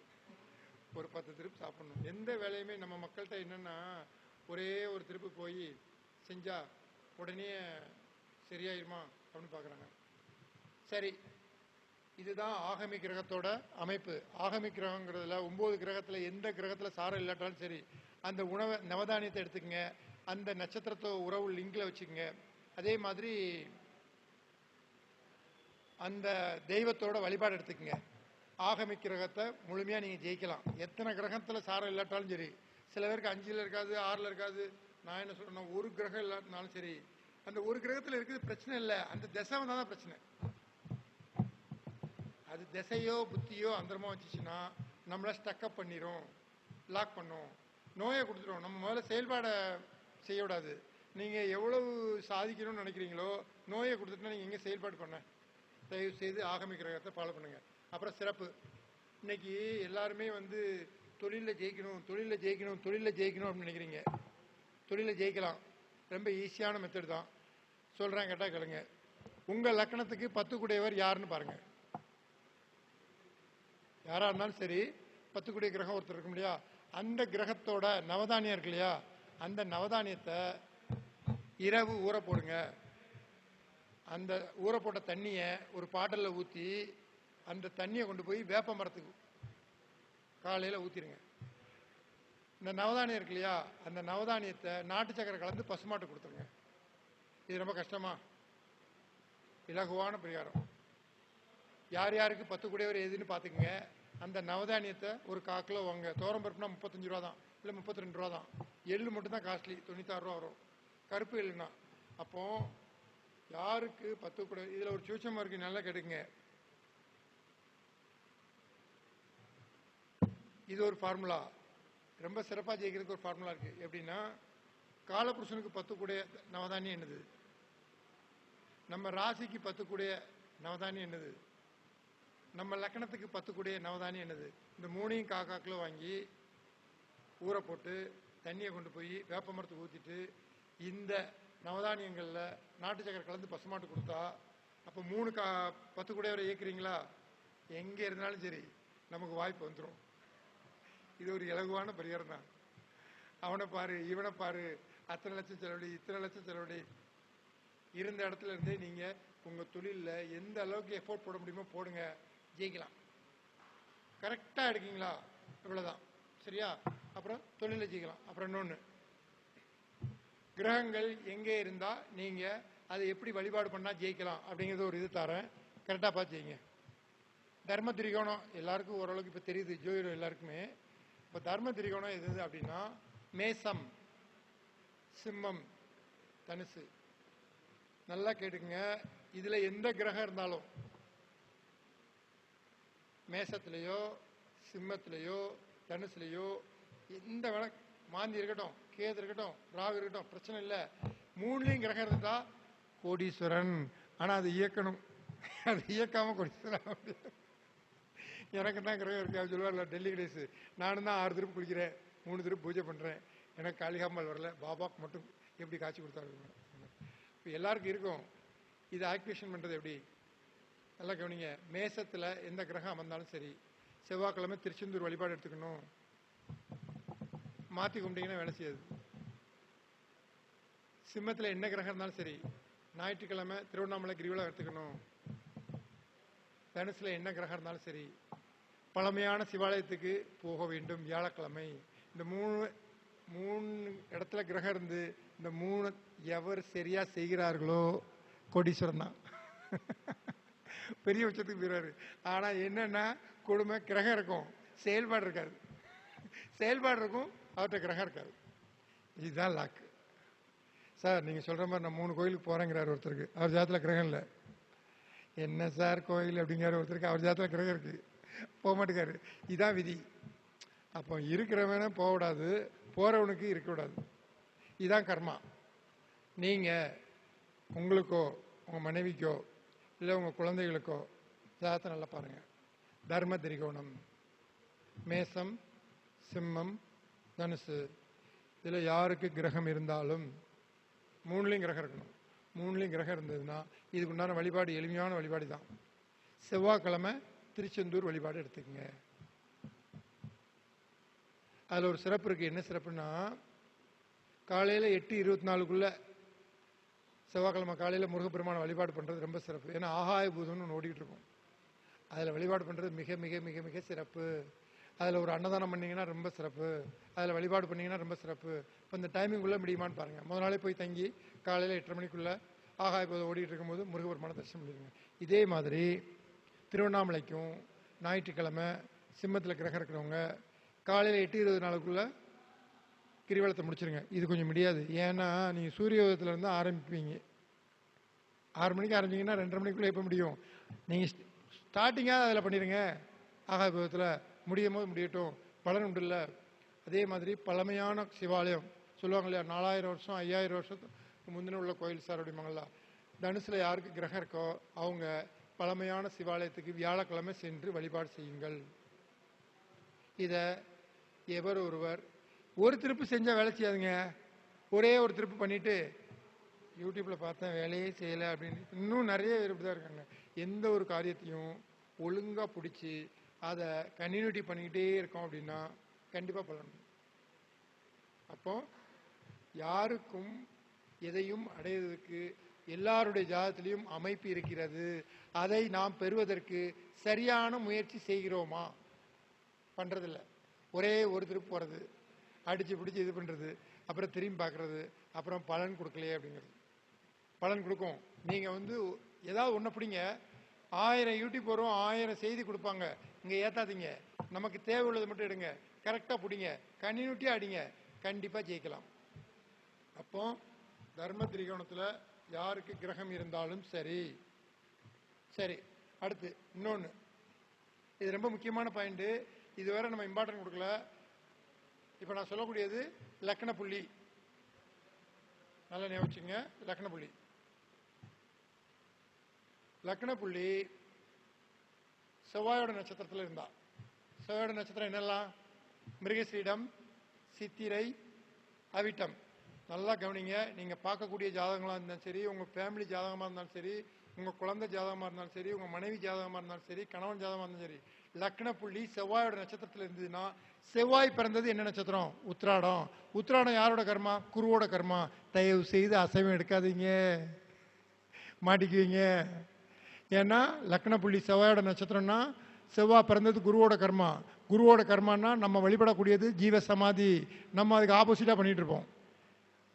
ஒரு 10 திருப்பி சாப்பிடணும். எந்த வேலையுமே நம்ம மக்கள்கிட்ட என்னென்னா, ஒரே ஒரு திருப்பி போய் செஞ்சால் உடனே சரியாயிருமா அப்படின்னு பார்க்குறாங்க. சரி, இதுதான் ஆகமி கிரகத்தோட அமைப்பு. ஆகமி கிரகங்கிறதுல 9 கிரகத்தில் எந்த கிரகத்தில் சாரம் இல்லாட்டாலும் சரி, அந்த உணவை நவதானியத்தை எடுத்துக்கங்க, அந்த நட்சத்திரத்தோ உறவு லிங்கில் வச்சுக்கோங்க. அதே மாதிரி அந்த தெய்வத்தோட வழிபாடு எடுத்துக்கங்க. ஆகமி கிரகத்தை முழுமையாக நீங்கள் ஜெயிக்கலாம். எத்தனை கிரகத்தில் சாரம் இல்லாட்டாலும் சரி. சில பேருக்கு 5ல் இருக்காது, 6ல் இருக்காது. நான் என்ன சொல்றேன்னா, ஒரு கிரகம் இல்லாட்டினாலும் சரி, அந்த ஒரு கிரகத்தில் இருக்குது பிரச்சனை இல்லை, அந்த திசை வந்தால் தான் பிரச்சனை. அது திசையோ புத்தியோ அந்தரமாக வச்சுச்சுன்னா நம்மளை ஸ்டக்கப் பண்ணிடும், லாக் பண்ணும், நோயை கொடுத்துரும். நம்ம முதல்ல செயல்பாடை செய்யக்கூடாது. நீங்கள் எவ்வளவு சாதிக்கணும்னு நினைக்கிறீங்களோ நோயை கொடுத்துட்டுனா நீங்கள் எங்கே செயல்பாடு பண்ண. தயவு செய்து ஆகமி கிரகத்தை ஃபாலோ பண்ணுங்க. அப்புறம் சிறப்பு, இன்னைக்கு எல்லாருமே தொழிலில் ஜெயிக்கணும், தொழிலில் ஜெயிக்கணும், தொழிலில் ஜெயிக்கணும் அப்படின்னு நினைக்கிறீங்க. தொழிலில் ஜெயிக்கலாம், ரொம்ப ஈஸியான மெத்தட் தான் சொல்கிறேன், கேட்டால் கேளுங்க. உங்கள் லக்கணத்துக்கு 10 கூடையவர் யாருன்னு பாருங்கள். யாராக இருந்தாலும் சரி, 10 கூடிய கிரகம் ஒருத்தர் இருக்க முடியா, அந்த கிரகத்தோட நவதானியம் இருக்கு இல்லையா, அந்த நவதானியத்தை இரவு ஊற போடுங்க. அந்த ஊற போட்ட தண்ணியை ஒரு பாட்டிலில் ஊற்றி அந்த தண்ணியை கொண்டு போய் வேப்ப மரத்துக்கு காலையில் ஊற்றிடுங்க. இந்த நவதானியம் இருக்கு இல்லையா, அந்த நவதானியத்தை நாட்டு சக்கரை கலந்து பசுமாட்டு கொடுத்துருங்க. இது ரொம்ப கஷ்டமா? இலகுவான பரிகாரம். யார் யாருக்கு 10 கூடையவர் எதுன்னு பார்த்துக்குங்க. அந்த நவதானியத்தை ஒரு 1/4 கிலோ வாங்க. பருப்புனா 35 ரூபா தான், இல்லை 32 ரூபா தான். எள்ளு மட்டும் தான் காஸ்ட்லி, 96 ரூபா வரும், கருப்பு எள்ளுனா. அப்போ யாருக்கு 10 கூடை, இதில் ஒரு சூச்சமாக இருக்கு, நல்லா கேட்டுக்குங்க. இது ஒரு ஃபார்முலா, ரொம்ப சிறப்பாக ஜெயிக்கிறதுக்கு ஒரு ஃபார்முலா இருக்கு. எப்படின்னா, காலபுருஷனுக்கு 10 கூடைய நவதானியம் என்னது, நம்ம ராசிக்கு 10 கூடைய நவதானியம் என்னது, நம்ம லக்கணத்துக்கு 10 கூடைய நவதானியம் என்னது. இந்த 3ஐயும் 1/4 கிலோ வாங்கி ஊற போட்டு தண்ணியை கொண்டு போய் வேப்ப மரத்துக்கு ஊற்றிட்டு இந்த நவதானியங்களில் நாட்டு சக்கரை கலந்து பசுமாட்டு கொடுத்தா, அப்போ 10 கூடையவரை இயக்குறீங்களா, எங்கே இருந்தாலும் சரி நமக்கு வாய்ப்பு வந்துடும். இது ஒரு இலகுவான பரிகாரம் தான். அவனை பாரு, இவனை பாரு, அத்தனை லட்சம் செலவழி, இத்தனை லட்சம் செலவழி. இருந்த இடத்துல இருந்தே நீங்கள் உங்கள் தொழிலில் எந்த அளவுக்கு எஃபோர்ட் போட முடியுமோ போடுங்க, ஜெயிக்கலாம். கரெக்டாக எடுக்கீங்களா, இவ்வளோதான், சரியா? அப்புறம் தொழிலில் ஜெயிக்கலாம். அப்புறம் இன்னொன்று, கிரகங்கள் எங்கே இருந்தால் நீங்கள் அதை எப்படி வழிபாடு பண்ணால் ஜெயிக்கலாம் அப்படிங்கிறது ஒரு இது தரேன், கரெக்டாக பார்த்து செய்யுங்க. தர்ம திரிகோணம் எல்லாருக்கும் ஓரளவுக்கு இப்போ தெரியுது, ஜோதிடம் எல்லாருக்குமே. இப்போ தர்ம திரிகோணம் எது அப்படின்னா, மேசம், சிம்மம், தனுசு. நல்லா கேட்டுக்குங்க. இதில் எந்த கிரகம் இருந்தாலும், மேசத்துலேயோ சிம்மத்திலேயோ தனுசுலையோ எந்த வேணா, மாந்தி இருக்கட்டும், கேது இருக்கட்டும், ராகு இருக்கட்டும், பிரச்சனை இல்லை. 3லையும் கிரகம் இருந்தா கோடீஸ்வரன். ஆனால் அது இயக்கணும், அது இயக்காம கோடீஸ்வரன். எனக்கு தான் கிரகம் இருக்கு அப்படின்னு சொல்லுவார்ல டெல்லி கணேசு. நானும் தான் 6 திருப்பு குளிக்கிறேன், 3 திருப்பு பூஜை பண்ணுறேன், எனக்கு காளிகாம்பாள் வரல, பாபாக்கு மட்டும் எப்படி காட்சி கொடுத்தாரு. இப்போ எல்லாருக்கும் இருக்கும். இது ஆக்டிவேஷன் பண்ணுறது எப்படி, நல்லா கவனிங்க. மேசத்தில் எந்த கிரகம் அமர்ந்தாலும் சரி, செவ்வாய்க்கிழமை திருச்செந்தூர் வழிபாடு எடுத்துக்கணும், மாற்றி கும்பிட்டீங்கன்னா வேலை செய்யாது. சிம்மத்தில் என்ன கிரகம் இருந்தாலும் சரி, ஞாயிற்றுக்கிழமை திருவண்ணாமலை கிரிவலம் எடுத்துக்கணும். தனுசில் என்ன கிரகம் இருந்தாலும் சரி, பழமையான சிவாலயத்துக்கு போக வேண்டும் வியாழக்கிழமை. இந்த 3 இடத்துல கிரகம் இருந்து இந்த 3 எவர் சரியா செய்கிறார்களோ கோடீஸ்வரன் தான். பெரிய உச்சத்துக்கு போயிடுறாரு. ஆனால் என்னன்னா, கொடுமை, கிரகம் இருக்கும், செயல்பாடு இருக்காது. செயல்பாடு இருக்கும், அவர்கிட்ட கிரகம் இருக்காது. இதுதான் லாக்கு. சார் நீங்கள் சொல்கிற மாதிரி நான் 3 கோயிலுக்கு போகிறேங்கிறார் ஒருத்தருக்கு, அவர் ஜாதத்தில் கிரகம் இல்லை. என்ன சார் கோயில் அப்படிங்கிற ஒருத்தருக்கு, அவர் ஜாதத்தில் கிரகம் இருக்குது, போக மாட்டேங்காரு. இதுதான் விதி. அப்போ இருக்கிறவன போகக்கூடாது, போகிறவனுக்கு இருக்கக்கூடாது. இதுதான் கர்மா. நீங்கள் உங்களுக்கோ உங்கள் மனைவிக்கோ இல்லை உங்கள் குழந்தைகளுக்கோ ஜாதத்தை நல்லா பாருங்கள். தர்ம திரிகோணம், மேசம், சிம்மம், தனுசு. இதில் யாருக்கு கிரகம் இருந்தாலும் 3லையும் கிரகம் இருக்கணும். 3லையும் கிரகம் இருந்ததுன்னா இதுக்கு உண்டான வழிபாடு எளிமையான வழிபாடு தான். செவ்வாய்க்கிழமை திருச்செந்தூர் வழிபாடு எடுத்துக்கங்க. அதில் ஒரு சிறப்பு இருக்குது. என்ன சிறப்புன்னா, காலையில் 8:24க்குள்ள செவ்வாய்க்கிழமை காலையில் முருகப்பெருமான வழிபாடு பண்ணுறது ரொம்ப சிறப்பு. ஏன்னா ஆகாய பூதம்னு ஒன்று ஓடிக்கிட்டு இருக்கும். அதில் வழிபாடு பண்ணுறது மிக மிக மிக மிக சிறப்பு. அதில் ஒரு அன்னதானம் பண்ணிங்கன்னா ரொம்ப சிறப்பு. அதில் வழிபாடு பண்ணிங்கன்னா ரொம்ப சிறப்பு. இப்போ இந்த டைமிங்குள்ளே முடியுமான்னு பாருங்கள். முதல் நாளே போய் தங்கி காலையில் 8:30 மணிக்குள்ளே ஆகாய பூதம் ஓடிட்டு இருக்கும்போது முருகப்பெருமான தரிசனம் பண்ணிடுங்க. இதே மாதிரி திருவண்ணாமலைக்கும் ஞாயிற்றுக்கிழமை சிம்மத்தில் கிரகம் இருக்கிறவங்க காலையில் 8:24க்குள்ளே கிரிவலத்தை முடிச்சிருங்க. இது கொஞ்சம் முடியாது. ஏன்னா நீங்கள் சூரிய உதயத்துலேருந்து ஆரம்பிப்பீங்க. 6 மணிக்கு ஆரம்பிச்சிங்கன்னா 2:30 மணிக்குள்ளே எப்போ முடியும்? நீங்கள் ஸ்டார்டிங்காக அதில் பண்ணிடுங்க. ஆகாய பூதத்தில் முடியும் போது முடியட்டும், பலன் உண்டு இல்லை. அதே மாதிரி பழமையான சிவாலயம் சொல்லுவாங்க இல்லையா, 4000 வருஷம் 5000 வருஷத்துக்கு முந்தின உள்ள கோயில் சார் அப்படிம்பாங்களா. தனுசில் யாருக்கு கிரகம் இருக்கோ அவங்க பழமையான சிவாலயத்துக்கு வியாழக்கிழமை சென்று வழிபாடு செய்யுங்கள். இதை எவர் ஒருவர் ஒரு திருப்பு செஞ்சால் வேலை செய்யாதுங்க. ஒரே ஒரு திருப்பு பண்ணிட்டு யூடியூப்பில் பார்த்தேன் வேலையே செய்யலை அப்படின்னு இன்னும் நிறைய பேர் இப்படி தான் இருக்காங்க. எந்த ஒரு காரியத்தையும் ஒழுங்காக பிடிச்சி அதை கன்டினியூட்டி பண்ணிக்கிட்டே இருக்கோம் அப்படின்னா கண்டிப்பாக பலன். அப்போ யாருக்கும் எதையும் அடைவதற்கு எல்லாருடைய ஜாதகத்திலையும் அமைப்பு இருக்கிறது. அதை நாம் பெறுவதற்கு சரியான முயற்சி செய்கிறோமா? பண்ணுறதில்ல. ஒரே ஒரு திருப்பு போகிறது, அடித்து பிடிச்சி இது பண்ணுறது, அப்புறம் திரும்பி பார்க்குறது, அப்புறம் பலன் கொடுக்கலையே அப்படிங்கிறது. பலன் கொடுக்கும். நீங்கள் ஏதாவது ஒன்று பிடிங்க. 1000 யூடியூப் வரும், 1000 செய்தி கொடுப்பாங்க. இங்கே ஏற்றாதீங்க. நமக்கு தேவை உள்ளது மட்டும் எடுங்க. கரெக்டாக பிடிங்க, கன்டினியூட்டியாக அடிங்க, கண்டிப்பாக ஜெயிக்கலாம். அப்போ தர்ம திரிகோணத்தில் யாருக்கு கிரகம் இருந்தாலும் சரி. சரி, அடுத்து இன்னொன்று, இது ரொம்ப முக்கியமான பாயிண்ட்டு. இதுவரை நம்ம இம்பார்ட்டன்ட் கொடுக்கல. இப்போ நான் சொல்லக்கூடியது லக்ன புள்ளி. நல்லா ஞாபகிச்சுங்க. லக்ன புள்ளி. லக்ன புள்ளி செவ்வாயோட நட்சத்திரத்தில் இருந்தா. செவ்வாயோட நட்சத்திரம் என்னெல்லாம்? மிருகசீடம், சித்திரை, அவிட்டம். நல்லா கவனிங்க. நீங்கள் பார்க்கக்கூடிய ஜாதகங்களாக இருந்தாலும் சரி, உங்கள் ஃபேமிலி ஜாதகமாக இருந்தாலும் சரி, உங்கள் குழந்தை ஜாதகமாக இருந்தாலும் சரி, உங்கள் மனைவி ஜாதகமாக இருந்தாலும் சரி, கணவன் ஜாதகமாக இருந்தாலும் சரி, லக்ன புள்ளி செவ்வாயோட நட்சத்திரத்தில் இருந்ததுன்னா, செவ்வாய் பிறந்தது என்ன நட்சத்திரம்? உத்திராடம். உத்திராடம் யாரோட கர்மா? குருவோட கர்மா. தயவு செய்து அசைவம் எடுக்காதீங்க, மாட்டிக்குவீங்க. ஏன்னா லக்ன புள்ளி செவ்வாயோட நட்சத்திரம்னா செவ்வாய் பிறந்தது குருவோட கர்மா. குருவோட கர்மானா நம்ம வழிபடக்கூடியது ஜீவ சமாதி. நம்ம அதுக்கு ஆப்போசிட்டாக பண்ணிட்டு இருப்போம்.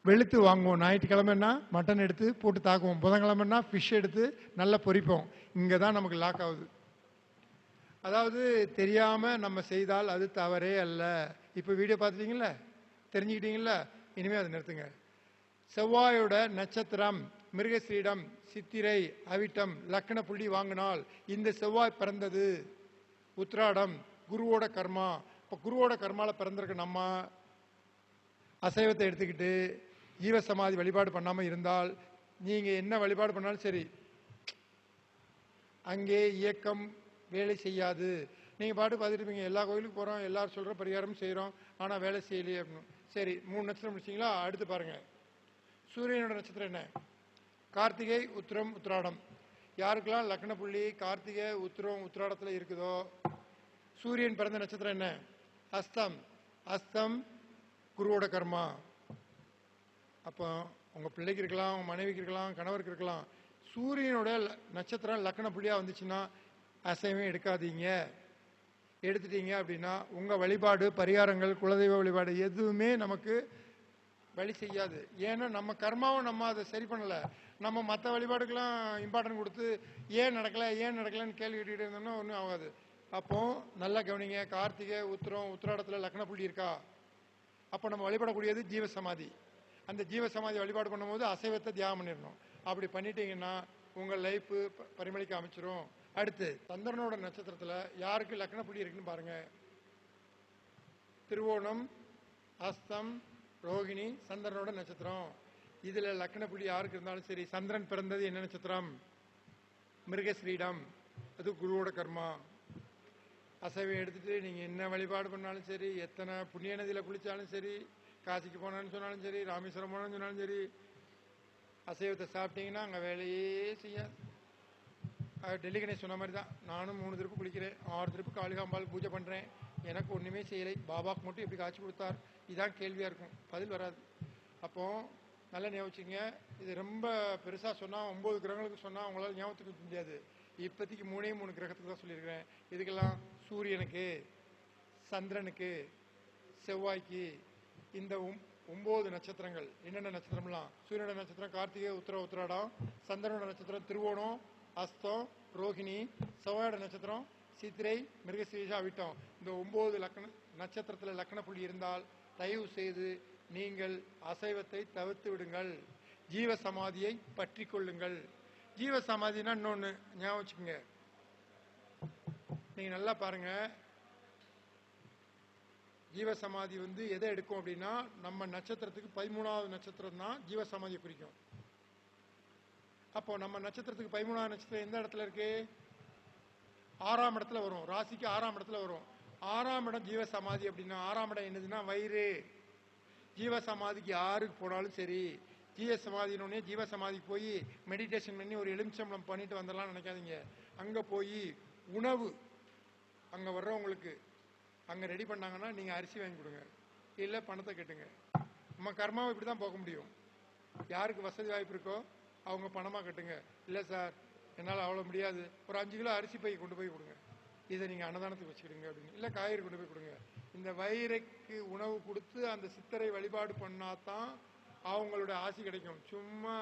வெளுத்து வாங்குவோம். ஞாயிற்றுக்கிழமைன்னா மட்டன் எடுத்து போட்டு தாக்குவோம். புதன்கிழமைன்னா ஃபிஷ் எடுத்து நல்லா பொரிப்போம். இங்கே தான் நமக்கு லாக் ஆகுது. அதாவது தெரியாமல் நம்ம செய்தால் அது தவறே அல்ல. இப்போ வீடியோ பார்த்துட்டீங்களா, தெரிஞ்சுக்கிட்டீங்களா? இனிமேல் அதை நிறுத்துங்க. செவ்வாயோட நட்சத்திரம் மிருகசீடம், சித்திரை, அவிட்டம், லக்ன புள்ளி வாங்கினால் இந்த செவ்வாய் பிறந்தது உத்திராடம், குருவோட கர்மா. இப்போ குருவோட கர்மாவில் பிறந்திருக்க நம்ம அசைவத்தை எடுத்துக்கிட்டு ஜீவசமாதி வழிபாடு பண்ணாமல் இருந்தால் நீங்கள் என்ன வழிபாடு பண்ணாலும் சரி, அங்கே இயக்கம் வேலை செய்யாது. நீங்கள் பாட்டு பார்த்துருப்பீங்க, எல்லா கோயிலுக்கும் போகிறோம், எல்லாரும் சொல்கிற பரிகாரம் செய்கிறோம், ஆனால் வேலை செய்யலையே அப்படின்னு. சரி, 3 நட்சத்திரம் முடிச்சிங்களா? அடுத்து பாருங்கள். சூரியனோட நட்சத்திரம் என்ன? கார்த்திகை, உத்திரம், உத்திராடம். யாருக்கெல்லாம் லக்ன புள்ளி கார்த்திகை, உத்திரம், உத்திராடத்தில் இருக்குதோ சூரியன் பிறந்த நட்சத்திரம் என்ன? அஸ்தம். அஸ்தம் குருவோட கர்மா. அப்போ உங்கள் பிள்ளைக்கு இருக்கலாம், உங்கள் மனைவிக்கு இருக்கலாம், கணவருக்கு இருக்கலாம். சூரியனோட நட்சத்திரம் லக்ன புள்ளியாக வந்துச்சுன்னா அசைவம் எடுக்காதீங்க. எடுத்துட்டீங்க அப்படின்னா உங்கள் வழிபாடு, பரிகாரங்கள், குலதெய்வ வழிபாடு எதுவுமே நமக்கு வழி செய்யாது. ஏன்னா நம்ம கர்மாவும் நம்ம அதை சரி பண்ணலை. நம்ம மற்ற வழிபாடுக்கெல்லாம் இம்பார்ட்டன்ட் கொடுத்து ஏன் நடக்கலைன்னு கேள்வி கேட்டுக்கிட்டு இருந்தோம்னா ஒன்றும் ஆகாது. அப்போ நல்லா கவனிங்க. கார்த்திகை, உத்திரம், உத்திராடத்தில் லக்ன புள்ளி இருக்கா? அப்போ நம்ம வழிபடக்கூடியது ஜீவசமாதி. அந்த ஜீவசமாதி வழிபாடு பண்ணும்போது அசைவத்தை தியாகம் பண்ணிடணும். அப்படி பண்ணிட்டீங்கன்னா உங்கள் லைஃப் பரிமளிக்க அமைச்சிரும். அடுத்து சந்திரனோட நட்சத்திரத்தில் யாருக்கு லக்ன புள்ளி இருக்குன்னு பாருங்க. திருவோணம், அஸ்தம், ரோகிணி சந்திரனோட நட்சத்திரம். இதில் லக்ன புள்ளி யாருக்கு இருந்தாலும் சரி, சந்திரன் பிறந்தது என்ன நட்சத்திரம்? மிருகஸ்ரீடம். அது குருவோட கர்மா. அசைவம் எடுத்துட்டு நீங்கள் என்ன வழிபாடு பண்ணாலும் சரி, எத்தனை புண்ணிய நதியில் குளித்தாலும் சரி, காசிக்கு போனான்னு சொன்னாலும் சரி, ராமேஸ்வரம் போனான்னு சொன்னாலும் சரி, அசைவத்தை சாப்பிட்டீங்கன்னா அங்கே வேலையே செய்யாது. டெல்லி கணேஷ் சொன்ன மாதிரி தான், நானும் 3 திருப்பு குளிக்கிறேன், 6 திருப்பு காளிகாம்பாள் பூஜை பண்ணுறேன், எனக்கு ஒன்றுமே செய்யலை, பாபாவுக்கு மட்டும் எப்படி காட்சி கொடுத்தார், இதான் கேள்வியாக இருக்கும், பதில் வராது. அப்போ நல்லா ஞாபகிங்க. இது ரொம்ப பெருசாக சொன்னால் 9 கிரகங்களுக்கு சொன்னால் அவங்களால ஞாபகத்துக்கு வைக்க முடியாது. இப்போதைக்கு 3 கிரகத்துக்கு தான் சொல்லியிருக்கிறேன். இதுக்கெல்லாம் சூரியனுக்கு, சந்திரனுக்கு, செவ்வாய்க்கு, இந்த 9 நட்சத்திரங்கள் என்னென்ன நட்சத்திரம்லாம், சூரியனோட நட்சத்திரம் கார்த்திகை, உத்திராடம், சந்திரனோட நட்சத்திரம் திருவோணம், அஸ்தம், ரோஹிணி, செவ்வாயோட நட்சத்திரம் சித்திரை, மிருகசீரிஷா, அவிட்டம். இந்த 9 நட்சத்திரத்தில் லக்ன புள்ளி இருந்தால் தயவு செய்து நீங்கள் அசைவத்தை தவிர்த்து விடுங்கள், ஜீவ சமாதியை பற்றி கொள்ளுங்கள். ஜீவ சமாதினா இன்னொன்று ஞாபகம் வச்சுக்கோங்க. நீங்க நல்லா பாருங்க, ஜீவசமாதி எதை எடுக்கும் அப்படின்னா, நம்ம நட்சத்திரத்துக்கு 13வது நட்சத்திரம் தான் ஜீவசமாதியை குறிக்கும். அப்போ நம்ம நட்சத்திரத்துக்கு 13வது நட்சத்திரம் எந்த இடத்துல இருக்கு? 6ஆம் இடத்துல வரும். ராசிக்கு 6ஆம் இடத்துல வரும். 6ஆம் இடம் ஜீவசமாதி அப்படின்னா, 6ஆம் இடம் என்னதுன்னா வயிறு. ஜீவசமாதிக்கு யாருக்கு போனாலும் சரி, ஜீவசமாதினோடனே ஜீவசமாதிக்கு போய் மெடிடேஷன் பண்ணி ஒரு எலுமிச்சம்பளம் பண்ணிட்டு வந்துடலாம்னு நினைக்காதீங்க. அங்கே போய் உணவு அங்கே வர்றவங்களுக்கு அங்கே ரெடி பண்ணாங்கன்னா நீங்கள் அரிசி வாங்கி கொடுங்க, இல்லை பணத்தை கட்டுங்க. நம்ம கர்மாவை இப்படி தான் போக முடியும். யாருக்கு வசதி வாய்ப்பு இருக்கோ அவங்க பணமாக கட்டுங்க. இல்லை சார் என்னால் அவ்வளோ முடியாது, ஒரு 5 கிலோ அரிசி பை கொண்டு போய் கொடுங்க, இதை நீங்கள் அன்னதானத்துக்கு வச்சுக்கிடுங்க அப்படின்னு. இல்லை காய்கறி கொண்டு போய் கொடுங்க. இந்த வயிறுக்கு உணவு கொடுத்து அந்த சித்தரை வழிபாடு பண்ணாதான் அவங்களோட ஆசி கிடைக்கும். சும்மா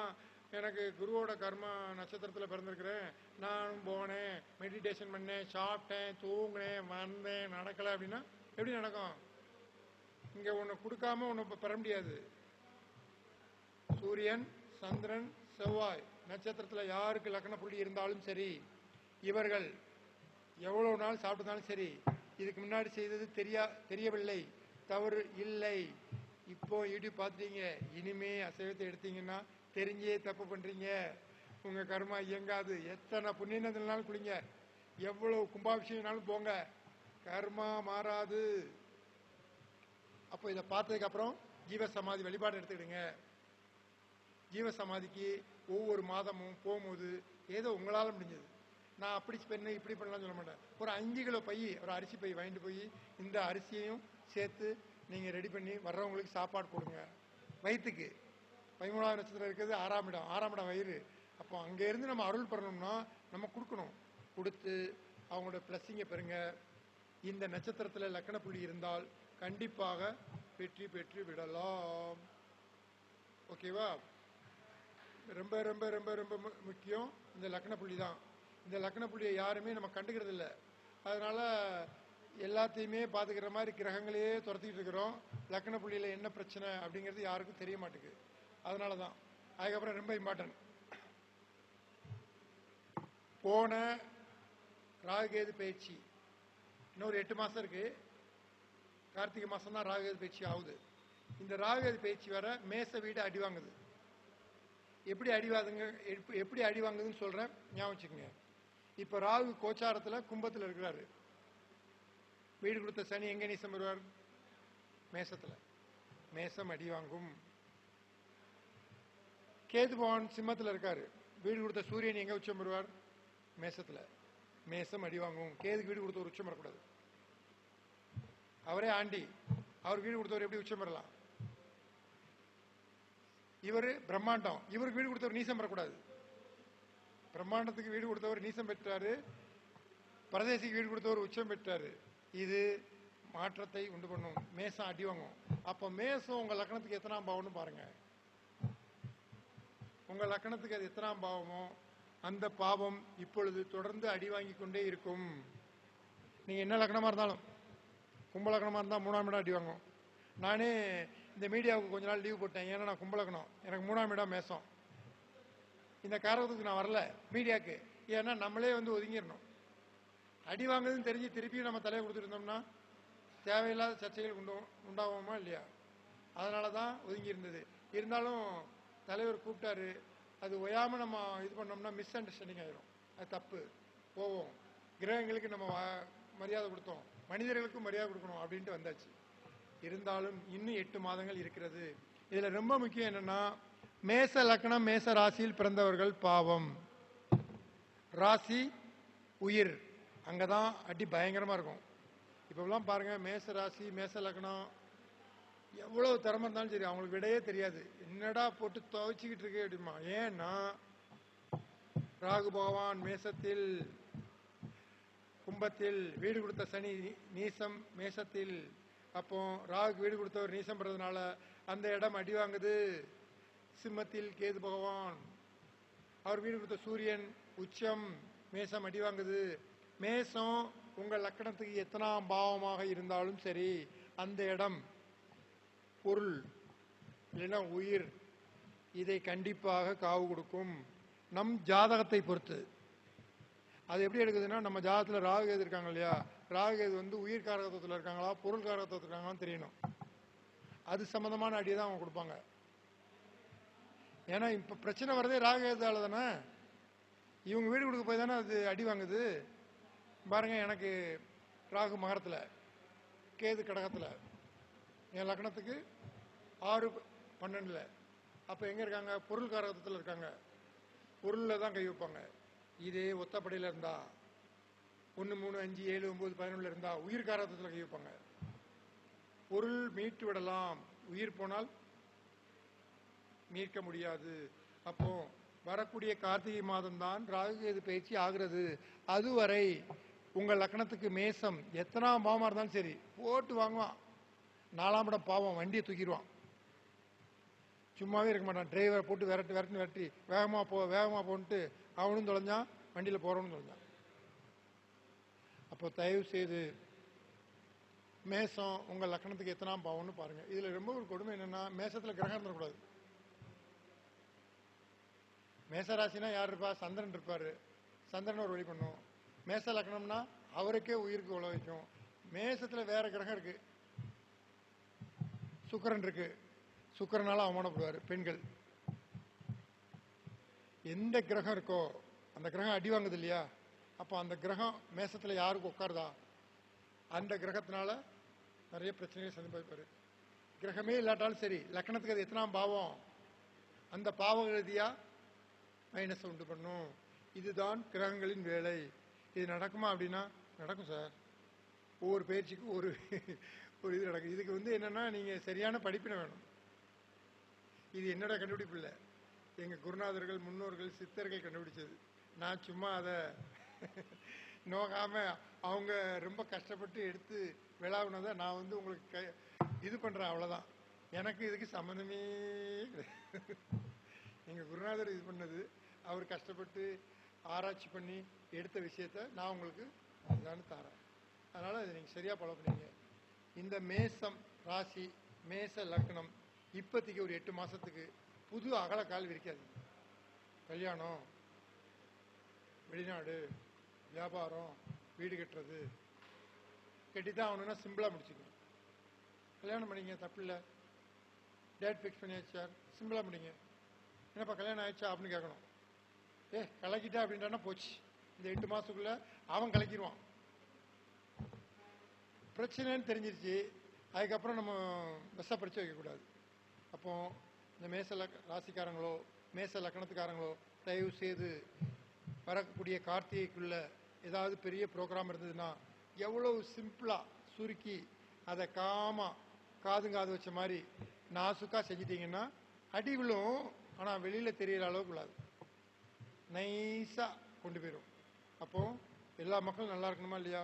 எனக்கு குருவோட கர்ம நட்சத்திரத்தில் பிறந்திருக்கிறேன், நானும் போனேன், மெடிடேஷன் பண்ணேன், சாப்பிட்டேன், தூங்கினேன், வந்தேன், நடக்கலை அப்படின்னா எப்படி நடக்கும்? இங்கே ஒன்று கொடுக்காம ஒன்று பெற முடியாது. சூரியன், சந்திரன், செவ்வாய் நட்சத்திரத்தில் யாருக்கு லக்ன புள்ளி இருந்தாலும் சரி, இவர்கள் எவ்வளோ நாள் சாப்பிட்டாலும் சரி, இதுக்கு முன்னாடி செய்தது தெரியவில்லை, தவறு இல்லை, இப்போ யூடியூப் பார்த்துட்டீங்க, இனிமே அசைவத்தை எடுத்தீங்கன்னா தெரிஞ்சே தப்பு பண்றீங்க, உங்க கர்மா இயங்காது. எத்தனை புண்ணியத்தினாலும் குளிங்க, எவ்வளவு கும்பாபிஷேகம்னாலும் போங்க, கர்மா மாறாது. அப்போ இதை பார்த்ததுக்கு அப்புறம் ஜீவசமாதி வழிபாடு எடுத்துக்கிடுங்க. ஜீவசமாதிக்கு ஒவ்வொரு மாதமும் போகும்போது ஏதோ உங்களால் முடிஞ்சது, நான் அப்படி பண்ண இப்படி பண்ணலாம் சொல்ல மாட்டேன், ஒரு 5 கிலோ பை, ஒரு அரிசி பை வாங்கிட்டு போய் இந்த அரிசியையும் சேர்த்து நீங்கள் ரெடி பண்ணி வர்றவங்களுக்கு சாப்பாடு கொடுங்க. வயிற்றுக்கு 13வது நட்சத்திரம் இருக்கிறது 6ஆம் இடம், 6ஆம் இடம் வயிறு. அப்போ அங்கேருந்து நம்ம அருள் பெறணும்னா நம்ம கொடுக்கணும். கொடுத்து அவங்களோட பிளஸ்ஸிங்கை பெறுங்க. இந்த நட்சத்திரத்தில் லக்ன புள்ளி இருந்தால் கண்டிப்பாக வெற்றி பெற்று விடலாம். ஓகேவா? ரொம்ப ரொம்ப ரொம்ப ரொம்ப முக்கியம் இந்த லக்ன புள்ளி தான். இந்த லக்ன புள்ளியை யாருமே நம்ம கண்டுக்கிறது இல்லை. அதனால எல்லாத்தையுமே பார்த்துக்கிற மாதிரி கிரகங்களையே துரத்திக்கிட்டு இருக்கிறோம். லக்ன புள்ளியில் என்ன பிரச்சனை அப்படிங்கிறது யாருக்கும் தெரிய மாட்டேங்குது. அதனால தான். அதுக்கப்புறம் ரொம்ப இம்பார்ட்டன்ட், போன ராகுகேது பயிற்சி இன்னொரு 8 மாதம் இருக்கு. கார்த்திகை மாதம் தான் ராகுகேது பயிற்சி ஆகுது. இந்த ராகுகேது பயிற்சி வர மேச வீடு அடி வாங்குது. எப்படி அடி வாங்குதுன்னு சொல்றேன், ஞாபகம் வச்சுக்கோங்க. இப்போ ராகு கோச்சாரத்தில் கும்பத்தில் இருக்கிறாரு. வீடு கொடுத்த சனி எங்க நீசம் வருவார்? மேசத்துல. மேசம் அடி வாங்கும். கேது பகவான் சிம்மத்தில் இருக்காரு. வீடு கொடுத்த சூரியன் எங்க உச்சம் வருவார்? மேசத்துல. மேசம் அடி வாங்கும். கேதுக்கு வீடு கொடுத்த ஒரு உச்சம் வரக்கூடாது. அவரே ஆண்டி, அவர் வீடு கொடுத்தவர் எப்படி உச்சம் வரலாம்? இவர் பிரம்மாண்டம், இவருக்கு வீடு கொடுத்தவர் நீசம் வரக்கூடாது. பிரம்மாண்டத்துக்கு வீடு கொடுத்தவர் நீசம் பெற்றாரு, பரதேசிக்கு வீடு கொடுத்தவர் உச்சம் பெற்றாரு. இது மாற்றத்தை உண்டு பண்ணும். மேசம் அடி வாங்கும். அப்போ மேசம் உங்க லக்னத்துக்கு எத்தனாம் பாவம்னு பாருங்க. உங்க லக்னத்துக்கு அது எத்தனாம் பாவமோ அந்த பாவம் இப்பொழுது தொடர்ந்து அடி வாங்கி கொண்டே இருக்கும். நீங்க என்ன லக்னமா இருந்தாலும், கும்ப லக்னமா இருந்தால் 3ஆம் இடம் அடி வாங்கும். நானே இந்த மீடியாவுக்கு கொஞ்ச நாள் லீவ் போட்டேன். ஏன்னா நான் கும்பலக்கணும், எனக்கு 3ஆம் இடம் மேசம். இந்த காரணத்துக்கு நான் வரல மீடியாவுக்கு. ஏன்னா நம்மளே ஒதுங்கிடணும். அடி வாங்குதுன்னு தெரிஞ்சு திருப்பியும் நம்ம தலையை கொடுத்துருந்தோம்னா தேவையில்லாத சர்ச்சைகள் உண்டாகுமா இல்லையா? அதனால தான் ஒதுங்கி இருந்தது. இருந்தாலும் தலைவர் கூப்பிட்டாரு, அது ஒயாமல் நம்ம இது பண்ணோம்னா மிஸ் அண்டர்ஸ்டாண்டிங் ஆயிரும். அது தப்பு. போவோம். கிரகங்களுக்கு நம்ம மரியாதை கொடுத்தோம், மனிதர்களுக்கும் மரியாதை கொடுக்கணும் அப்படின்ட்டு வந்தாச்சு. இருந்தாலும் இன்னும் 8 மாதங்கள் இருக்கிறது. இதுல ரொம்ப முக்கியம் என்னன்னா, மேச லக்னம் மேச ராசியில் பிறந்தவர்கள் பாவம். ராசி உயிர், அங்கதான் அடி பயங்கரமா இருக்கும். இப்பெல்லாம் பாருங்க, மேச ராசி மேச லக்னம் எவ்வளவு திறமை இருந்தாலும் சரி அவங்களுக்கு விடையே தெரியாது. என்னடா போட்டு துவைச்சிக்கிட்டு இருக்கு அப்படிமா. ஏன்னா ராகு பகவான் மேசத்தில், கும்பத்தில் வீடு கொடுத்த சனி நீசம் மேசத்தில். அப்போ ராகு வீடு கொடுத்தவர் நீசம் பெறதுனால அந்த இடம் அடி வாங்குது. சிம்மத்தில் கேது பகவான், அவர் வீடு கொடுத்த சூரியன் உச்சம் மேசம் அடி வாங்குது. மேசம் உங்கள் லக்கணத்துக்கு எத்தனாம் பாவமாக இருந்தாலும் சரி, அந்த இடம் பொருள் இல்லைன்னா உயிர், இதை கண்டிப்பாக காவு கொடுக்கும். நம் ஜாதகத்தை பொறுத்து அது எப்படி எடுக்குதுன்னா, நம்ம ஜாதகத்தில் ராகு கேது இருக்காங்க இல்லையா, ராகு கேது உயிர் காரகத்துவத்தில் இருக்காங்களா பொருள் காரகத்துவத்தில் இருக்காங்களான்னு தெரியணும். அது சம்பந்தமான அடியை தான் அவங்க கொடுப்பாங்க. ஏன்னா இப்ப பிரச்சனை வரதே ராகு கேதுவால தானே. இவங்க வீடு கொடுக்க போய் தானே அது அடி வாங்குது. பாருங்க, எனக்கு ராகு மகரத்தில், கேது கடகத்தில், என் லக்னத்துக்கு 6-12. அப்போ எங்கே இருக்காங்க? பொருள் காரகத்தில் இருக்காங்க. பொருளில் தான் கை வைப்பாங்க. இதே ஒத்தப்படையில் இருந்தா 1, 3, 5, 7, 9, 11 இருந்தா உயிர் காரகத்தில் கை வைப்பாங்க. பொருள் மீட்டு விடலாம், உயிர் போனால் மீட்க முடியாது. அப்போ வரக்கூடிய கார்த்திகை மாதம் தான் ராகு கேது பயிற்சி ஆகிறது. அதுவரை உங்கள் லக்னத்துக்கு மேசம் எத்தனாம் பாவமா இருந்தாலும் சரி போட்டு வாங்குவான். 4ஆம் இடம் பாவம், வண்டியை தூக்கிடுவான். சும்மாவே இருக்க மாட்டான். டிரைவரை போட்டு விரட்டி வேகமா போன்ட்டு அவனும் தொலைஞ்சான், வண்டியில் போறவனும் தொலைஞ்சான். அப்போ தயவு செய்து மேசம் உங்கள் லக்னத்துக்கு எத்தனாம் பாவம்னு பாருங்க. இதுல ரொம்ப ஒரு கொடுமை என்னன்னா, மேசத்துல கிரகம் இருந்துடக்கூடாது. மேசராசினா யார் இருப்பா? சந்திரன் இருப்பாரு. சந்திரன் ஒரு வழி பண்ணும். மேச லக்னம்னா அவருக்கே உயிருக்கு உழ வைக்கும். மேசத்துல வேற கிரகம் இருக்கு, சுக்கிரன் இருக்கு. சுக்கிரனால அவமானப்படுவார் பெண்கள். எந்த கிரகம் இருக்கோ அந்த கிரகம் அடி வாங்குது இல்லையா, அப்போ அந்த கிரகம் மேசத்துல யாருக்கு உட்காருதா அந்த கிரகத்தினால நிறைய பிரச்சனைகளை சந்திப்பாரு. கிரகமே இல்லாட்டாலும் சரி, லக்னத்துக்கு அது எத்தனாம் பாவம், அந்த பாவ ரீதியா மைனஸ் உண்டு பண்ணும். இதுதான் கிரகங்களின் வேலை. இது நடக்குமா அப்படின்னா நடக்கும் சார். ஒவ்வொரு பயிற்சிக்கும் ஒரு இது நடக்கும். இதுக்கு என்னன்னா, நீங்க சரியான படிப்பினை வேணும். இது என்னோட கண்டுபிடிப்பு இல்லை, எங்க குருநாதர்கள் முன்னோர்கள் சித்தர்கள் கண்டுபிடிச்சது. நான் சும்மா அதை நோக்காம அவங்க ரொம்ப கஷ்டப்பட்டு எடுத்து விழாவினதை நான் உங்களுக்கு இது பண்றேன், அவ்வளவுதான். எனக்கு இதுக்கு சம்மந்தமே எங்க குருநாதர் இது பண்ணது, அவர் கஷ்டப்பட்டு ஆராய்ச்சி பண்ணி எடுத்த விஷயத்த நான் உங்களுக்கு தரேன். அதனால அதை நீங்க சரியா ஃபாலோ பண்ணீங்க. இந்த மேசம் ராசி மேச லக்னம் இப்போதைக்கு ஒரு 8 மாசத்துக்கு புது அகலக்கால் விரிக்காது. கல்யாணம், வெளிநாடு, வியாபாரம், வீடு கட்டுறது, கட்டித்தான் ஆகணும்னா சிம்பிளா முடிச்சுக்கணும். கல்யாணம் பண்ணிங்க, தப்பு இல்லை. டேட் ஃபிக்ஸ் பண்ணியாச்சா, சிம்பிளா முடிங்க. என்னப்பா கல்யாணம் ஆயிடுச்சா அப்படின்னு கேட்கணும். கலக்கிட்டா அப்படின்ட்டானா போச்சு. இந்த 8 மாசத்துக்குள்ள அவன் கலக்கிடுவான். பிரச்சனைன்னு தெரிஞ்சிருச்சு, அதுக்கப்புறம் நம்ம விஷப்பரிச்சு வைக்கக்கூடாது. அப்போ இந்த மேச ராசிக்காரங்களோ மேச லக்கணத்துக்காரங்களோ தயவு செய்து வரக்கூடிய கார்த்திகைக்குள்ள ஏதாவது பெரிய ப்ரோக்ராம் இருந்ததுன்னா எவ்வளவு சிம்பிளா சுருக்கி அதை காது வச்ச மாதிரி நாசுக்கா செஞ்சிட்டீங்கன்னா அடி விழும், ஆனா வெளியில தெரியற அளவுக்கு விழாது, நைஸா கொண்டு போயிடும். அப்போ எல்லா மக்களும் நல்லா இருக்கணுமா இல்லையா?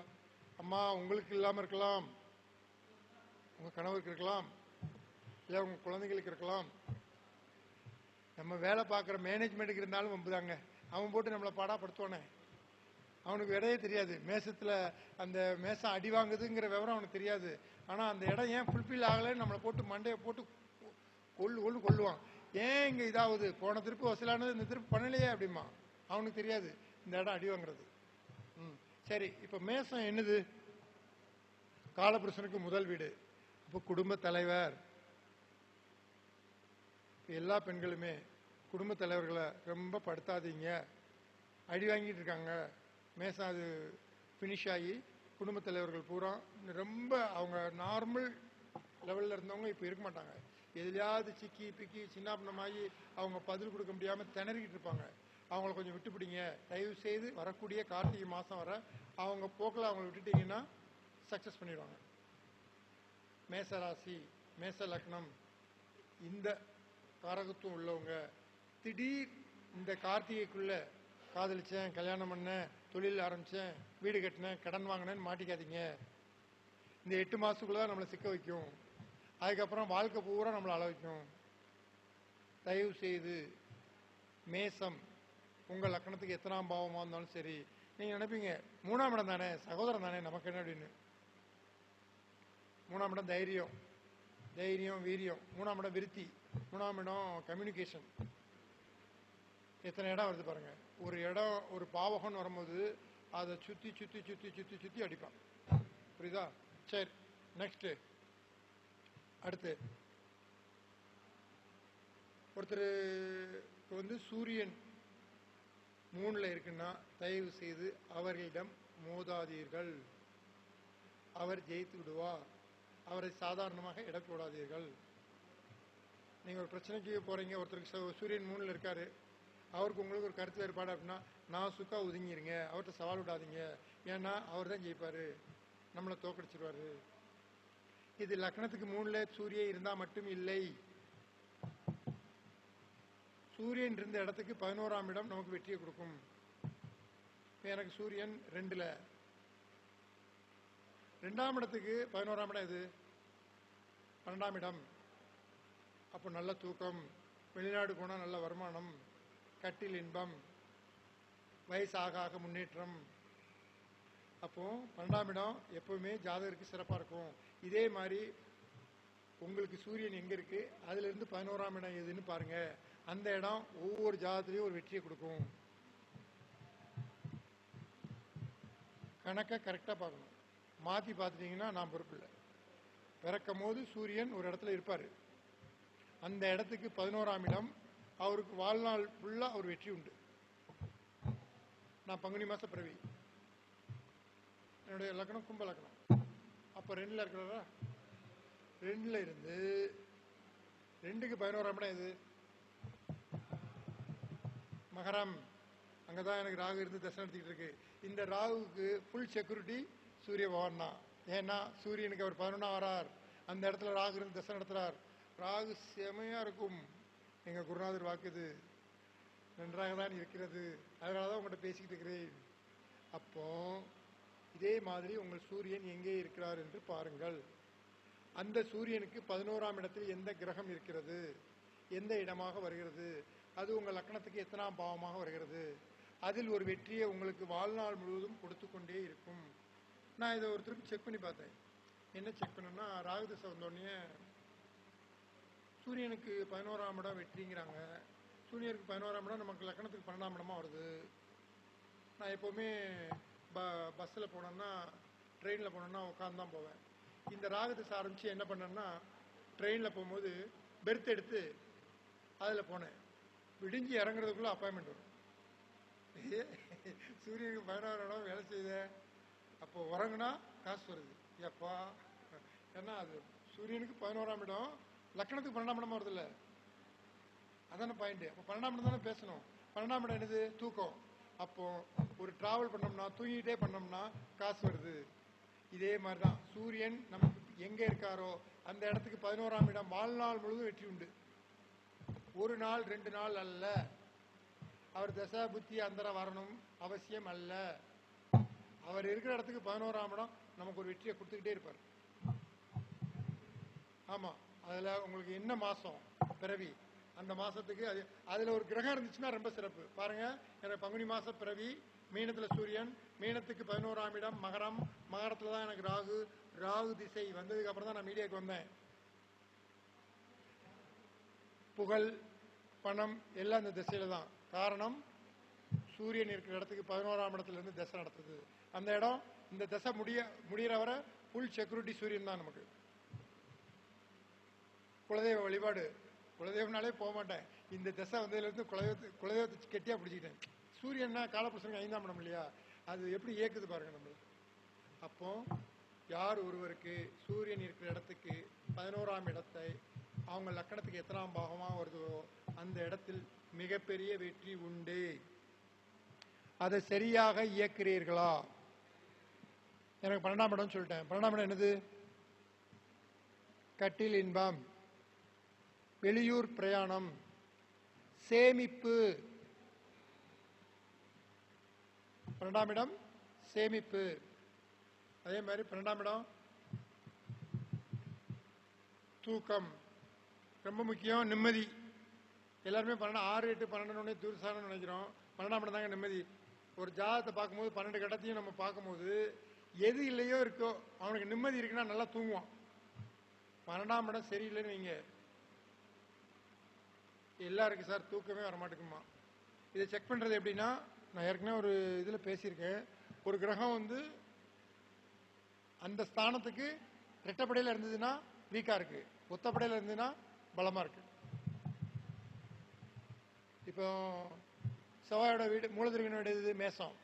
அம்மா உங்களுக்கு இல்லாம இருக்கலாம், உங்க கணவருக்கு இருக்கலாம், இல்ல உங்க குழந்தைகளுக்கு இருக்கலாம். நம்ம வேலை பார்க்குற மேனேஜ்மெண்ட்டுக்கு இருந்தாலும் வம்புதாங்க. அவன் போட்டு நம்மளை பாடாப்படுத்துவானே, அவனுக்கு விடையே தெரியாது. மேசத்துல அந்த மேசம் அடி வாங்குதுங்கிற விவரம் அவனுக்கு தெரியாது. ஆனா அந்த இடம் ஏன் ஃபுல்ஃபில் ஆகலைன்னு நம்மளை போட்டு மண்டையை போட்டு கொள்ளுவான். ஏன் இங்க இதாவது போன திருப்பு வசூலானது இந்த திருப்பு பண்ணலையே அப்படிமா, அவனுக்கு தெரியாது இந்த இடம் அடி வாங்குறது. சரி, இப்ப மேசம் என்னது? காலபுருஷனுக்கு முதல் வீடு. அப்போ குடும்ப தலைவர். எல்லா பெண்களுமே குடும்ப தலைவர்களை ரொம்ப படுத்தாதீங்க. அடி வாங்கிட்டு இருக்காங்க. மேசம் அது ஃபினிஷ் ஆகி குடும்பத் தலைவர்கள் பூரா ரொம்ப அவங்க நார்மல் லெவலில் இருந்தவங்க இப்போ இருக்க மாட்டாங்க. எதுலையாவது சிக்கி பிக்கி சின்னாபனமாகி அவங்க பதில் கொடுக்க முடியாமல் திணறிக்கிட்டு இருப்பாங்க. அவங்கள கொஞ்சம் விட்டுப்பிடிங்க தயவு செய்து. வரக்கூடிய கார்த்திகை மாதம் வர அவங்க போக்கில் அவங்கள விட்டுட்டீங்கன்னா சக்ஸஸ் பண்ணிடுவாங்க. மேசராசி, மேச லக்னம், இந்த காரகத்துவம் உள்ளவங்க திடீர் இந்த கார்த்திகைக்குள்ள காதலிச்சேன், கல்யாணம் பண்ணேன், தொழில் ஆரம்பித்தேன், வீடு கட்டினேன், கடன் வாங்கினேன்னு மாட்டிக்காதீங்க. இந்த 8 மாதத்துக்குள்ள தான் நம்மளை சிக்க வைக்கும். அதுக்கப்புறம் வாழ்க்கை பூரா நம்மளை அள வைக்கும். தயவு செய்து மேசம் உங்கள் லக்கணத்துக்கு எத்தனாம் பாவமாக இருந்தாலும் சரி, நீங்கள் நினைப்பீங்க 3ஆம் இடம் தானே, சகோதரன் தானே, நமக்கு என்ன அப்படின்னு. 3ஆம் இடம் தைரியம், வீரியம். 3ஆம் இடம் விருத்தி. 3ஆம் இடம் கம்யூனிகேஷன். எத்தனை இடம் வருது பாருங்க. ஒரு இடம் ஒரு பாவகம்னு வரும்போது அதை சுற்றி சுற்றி சுற்றி சுற்றி சுற்றி அடிப்பான். புரியுதா? சரி, நெக்ஸ்ட். அடுத்து ஒருத்தருக்கு சூரியன் 3ல் இருக்குன்னா தயவு செய்து அவர்களிடம் மோதாதீர்கள். அவர் ஜெயித்து விடுவார். அவரை சாதாரணமாக இட போடாதீர்கள். நீங்கள் ஒரு பிரச்சனைக்கு போகிறீங்க, ஒருத்தருக்கு சூரியன் 3ல் இருக்காரு, அவருக்கு உங்களுக்கு ஒரு கருத்து வேறுபாடு அப்படின்னா நான் சுக்கா ஒதுங்கிருங்க, அவர்கிட்ட சவால் விடாதீங்க. ஏன்னா அவர் தான் ஜெயிப்பார், நம்மளை தோக்கடிச்சிருவாரு. இது லக்னத்துக்கு 3ல் சூரியன் இருந்தால் மட்டும் இல்லை. சூரியன் இருந்த இடத்துக்கு 11ஆம் இடம் நமக்கு வெற்றியை கொடுக்கும். எனக்கு சூரியன் 2ல், 2ஆம் இடத்துக்கு 11ஆம் இடம் எது? 12ஆம் இடம். அப்போ நல்ல தூக்கம், வெளிநாடு போனால் நல்ல வருமானம், கட்டில் இன்பம், வயசு ஆக ஆக முன்னேற்றம். அப்போ 12ஆம் இடம் எப்பவுமே ஜாதகருக்கு சிறப்பாக இருக்கும். இதே மாதிரி உங்களுக்கு சூரியன் எங்க இருக்கு, அதுல இருந்து 11ஆம் இடம் எதுன்னு பாருங்க. அந்த இடம் ஒவ்வொரு ஜாதகத்திலையும் ஒரு வெற்றியை கொடுக்கும். கணக்கை கரெக்டாக பார்க்கணும். மாற்றி பார்த்துட்டீங்கன்னா நான் பொறுப்பு இல்லை. பிறக்கும் போது சூரியன் ஒரு இடத்துல இருப்பார். அந்த இடத்துக்கு 11ஆம் இடம் அவருக்கு வாழ்நாள் ஃபுல்லாக ஒரு வெற்றி உண்டு. நான் பங்குனி மாதம் பிறவி, என்னுடைய லக்னம் கும்ப லக்னம். அப்போ 2ல் இருக்கிறதா, 2ல் இருந்து 2க்கு 11ஆம் இடம் எது? மகரம். அங்கே தான் எனக்கு ராகு இருந்து தசை நடத்திக்கிட்டு இருக்கு. இந்த ராகுக்கு ஃபுல் செக்யூரிட்டி சூரிய பகவான் தான். ஏன்னா சூரியனுக்கு அவர் 11ஆம் வரார், அந்த இடத்துல ராகு இருந்து தசை நடத்துறார். ராகு செமையா இருக்கும். எங்கள் குருநாதர் வாக்குது, நன்றாக தான் இருக்கிறது. அதனால தான் உங்கள்கிட்ட பேசிக்கிட்டு இருக்கிறேன். அப்போ இதே மாதிரி உங்கள் சூரியன் எங்கே இருக்கிறார் என்று பாருங்கள். அந்த சூரியனுக்கு 11ஆம் இடத்தில் எந்த கிரகம் இருக்கிறது, எந்த இடமாக வருகிறது, அது உங்கள் லக்னத்துக்கு எத்தனாம் பாவமாக வருகிறது, அதில் ஒரு வெற்றியை உங்களுக்கு வாழ்நாள் முழுவதும் கொடுத்து கொண்டே இருக்கும். நான் இதை ஒருத்தருக்கு செக் பண்ணி பார்த்தேன். என்ன செக் பண்ணேன்னா, ராகு திசை வந்தோடனே சூரியனுக்கு 11ஆம் இடம் வெற்றிங்கிறாங்க. சூரியனுக்கு 11ஆம் இடம் நமக்கு லக்னத்துக்கு 12ஆம் இடமா வருது. நான் எப்போவுமே பஸ்ஸில் போனேன்னா, ட்ரெயினில் போனேன்னா உட்காந்து தான் போவேன். இந்த ராகு திசை ஆரம்பித்து என்ன பண்ணேன்னா, ட்ரெயினில் போகும்போது பெர்த் எடுத்து அதில் போனேன். விடிஞ்சு இறங்குறதுக்குள்ளே அப்பாயின்மெண்ட் வரும். சூரியனுக்கு 11ஆம் இடம் வேலை செய்த, அப்போ உறங்குனா காசு வருது. எப்பா, ஏன்னா அது சூரியனுக்கு 11ஆம் இடம் லக்னத்துக்கு 12ஆம் இடமா வருது இல்லை, அதான பாயிண்ட். அப்போ 12ஆம் இடம் தானே பேசணும். 12ஆம் இடம் என்னது? தூக்கம். அப்போ ஒரு டிராவல் பண்ணோம்னா, தூங்கிட்டே பண்ணோம்னா காசு வருது. இதே மாதிரி தான் சூரியன் நமக்கு எங்கே இருக்காரோ அந்த இடத்துக்கு 11ஆம் இடம் வாழ்நாள் முழுவதும் வெற்றி உண்டு. ஒரு நாள் 2 நாள் அல்ல. அவர் தசா புத்தி அந்தரம் வரணும் அவசியம் அல்ல. அவர் இருக்கிற இடத்துக்கு 11ஆம் இடம் நமக்கு ஒரு வெற்றியை கொடுத்துக்கிட்டே இருப்பார். ஆமாம், அதில் உங்களுக்கு என்ன மாதம் பிறவி, அந்த மாதத்துக்கு அதில் ஒரு கிரகம் இருந்துச்சுன்னா ரொம்ப சிறப்பு. பாருங்கள், எனக்கு பங்குனி மாதம் பிறவி, மீனத்தில் சூரியன், மீனத்துக்கு 11ஆம் இடம் மகரம், மகரத்தில் தான் எனக்கு ராகு. ராகு திசை வந்ததுக்கு அப்புறம் தான் நான் மீடியாவுக்கு வந்தேன். புகழ், பணம் எல்லாம் இந்த திசையில தான். காரணம், சூரியன் இருக்கிற இடத்துக்கு 11ஆம் இடத்துல இருந்து திசை நடத்துது. அந்த இடம் இந்த திசை முடிகிற வரை ஃபுல் செக்யூரிட்டி சூரியன் தான் நமக்கு. குலதெய்வ வழிபாடு, குலதெய்வனாலே போக மாட்டேன். இந்த திசை வந்ததுலேருந்து குலதெய்வத்தை கெட்டியாக பிடிச்சிக்கிட்டேன். சூரியன்னா காலப்புருஷனுக்கு 5ஆம் இடம் இல்லையா, அது எப்படி இயக்குது பாருங்க நம்ம. அப்போ யார் ஒருவருக்கு சூரியன் இருக்கிற இடத்துக்கு 11ஆம் இடத்தை அவங்க லக்கணத்துக்கு எத்தனாம் பாகமாக வருதோ அந்த இடத்தில் மிகப்பெரிய வெற்றி உண்டு. அதை சரியாக இயக்குறீர்களா? எனக்கு 12ஆம் இடம் சொல்லிட்டேன். 12ஆம் இடம் என்னது? கட்டில் இன்பம், வெளியூர் பிரயாணம், சேமிப்பு. 12ஆம் இடம் சேமிப்பு. அதே மாதிரி 12ஆம் இடம் தூக்கம், ரொம்ப முக்கியம். நிம்மதி. எல்லாருமே 6, 8, 12 தூர்சாரம் நினைக்கிறோம். 12ஆம் இடம் தாங்க நிம்மதி. ஒரு ஜாதகத்தை பார்க்கும்போது 12 கட்டத்தையும் நம்ம பார்க்கும்போது எது இல்லையோ இருக்கோ அவனுக்கு நிம்மதி இருக்குன்னா நல்லா தூங்குவான். 12ஆம் இடம் சரியில்லைன்னு வைங்க, எல்லாருக்கும் சார் தூக்கமே வரமாட்டேங்குமா. இதை செக் பண்ணுறது எப்படின்னா, நான் ஏற்கனவே ஒரு இதில் பேசியிருக்கேன். ஒரு கிரகம் வந்து அந்த ஸ்தானத்துக்கு ரெட்டப்படையில் இருந்ததுன்னா வீக்காக இருக்கு, ஒத்தப்படையில் இருந்ததுன்னா பலமாக இருக்கு. இப்போ செவ்வாயோட வீடு மூலதிருவினோட இது மேசம்.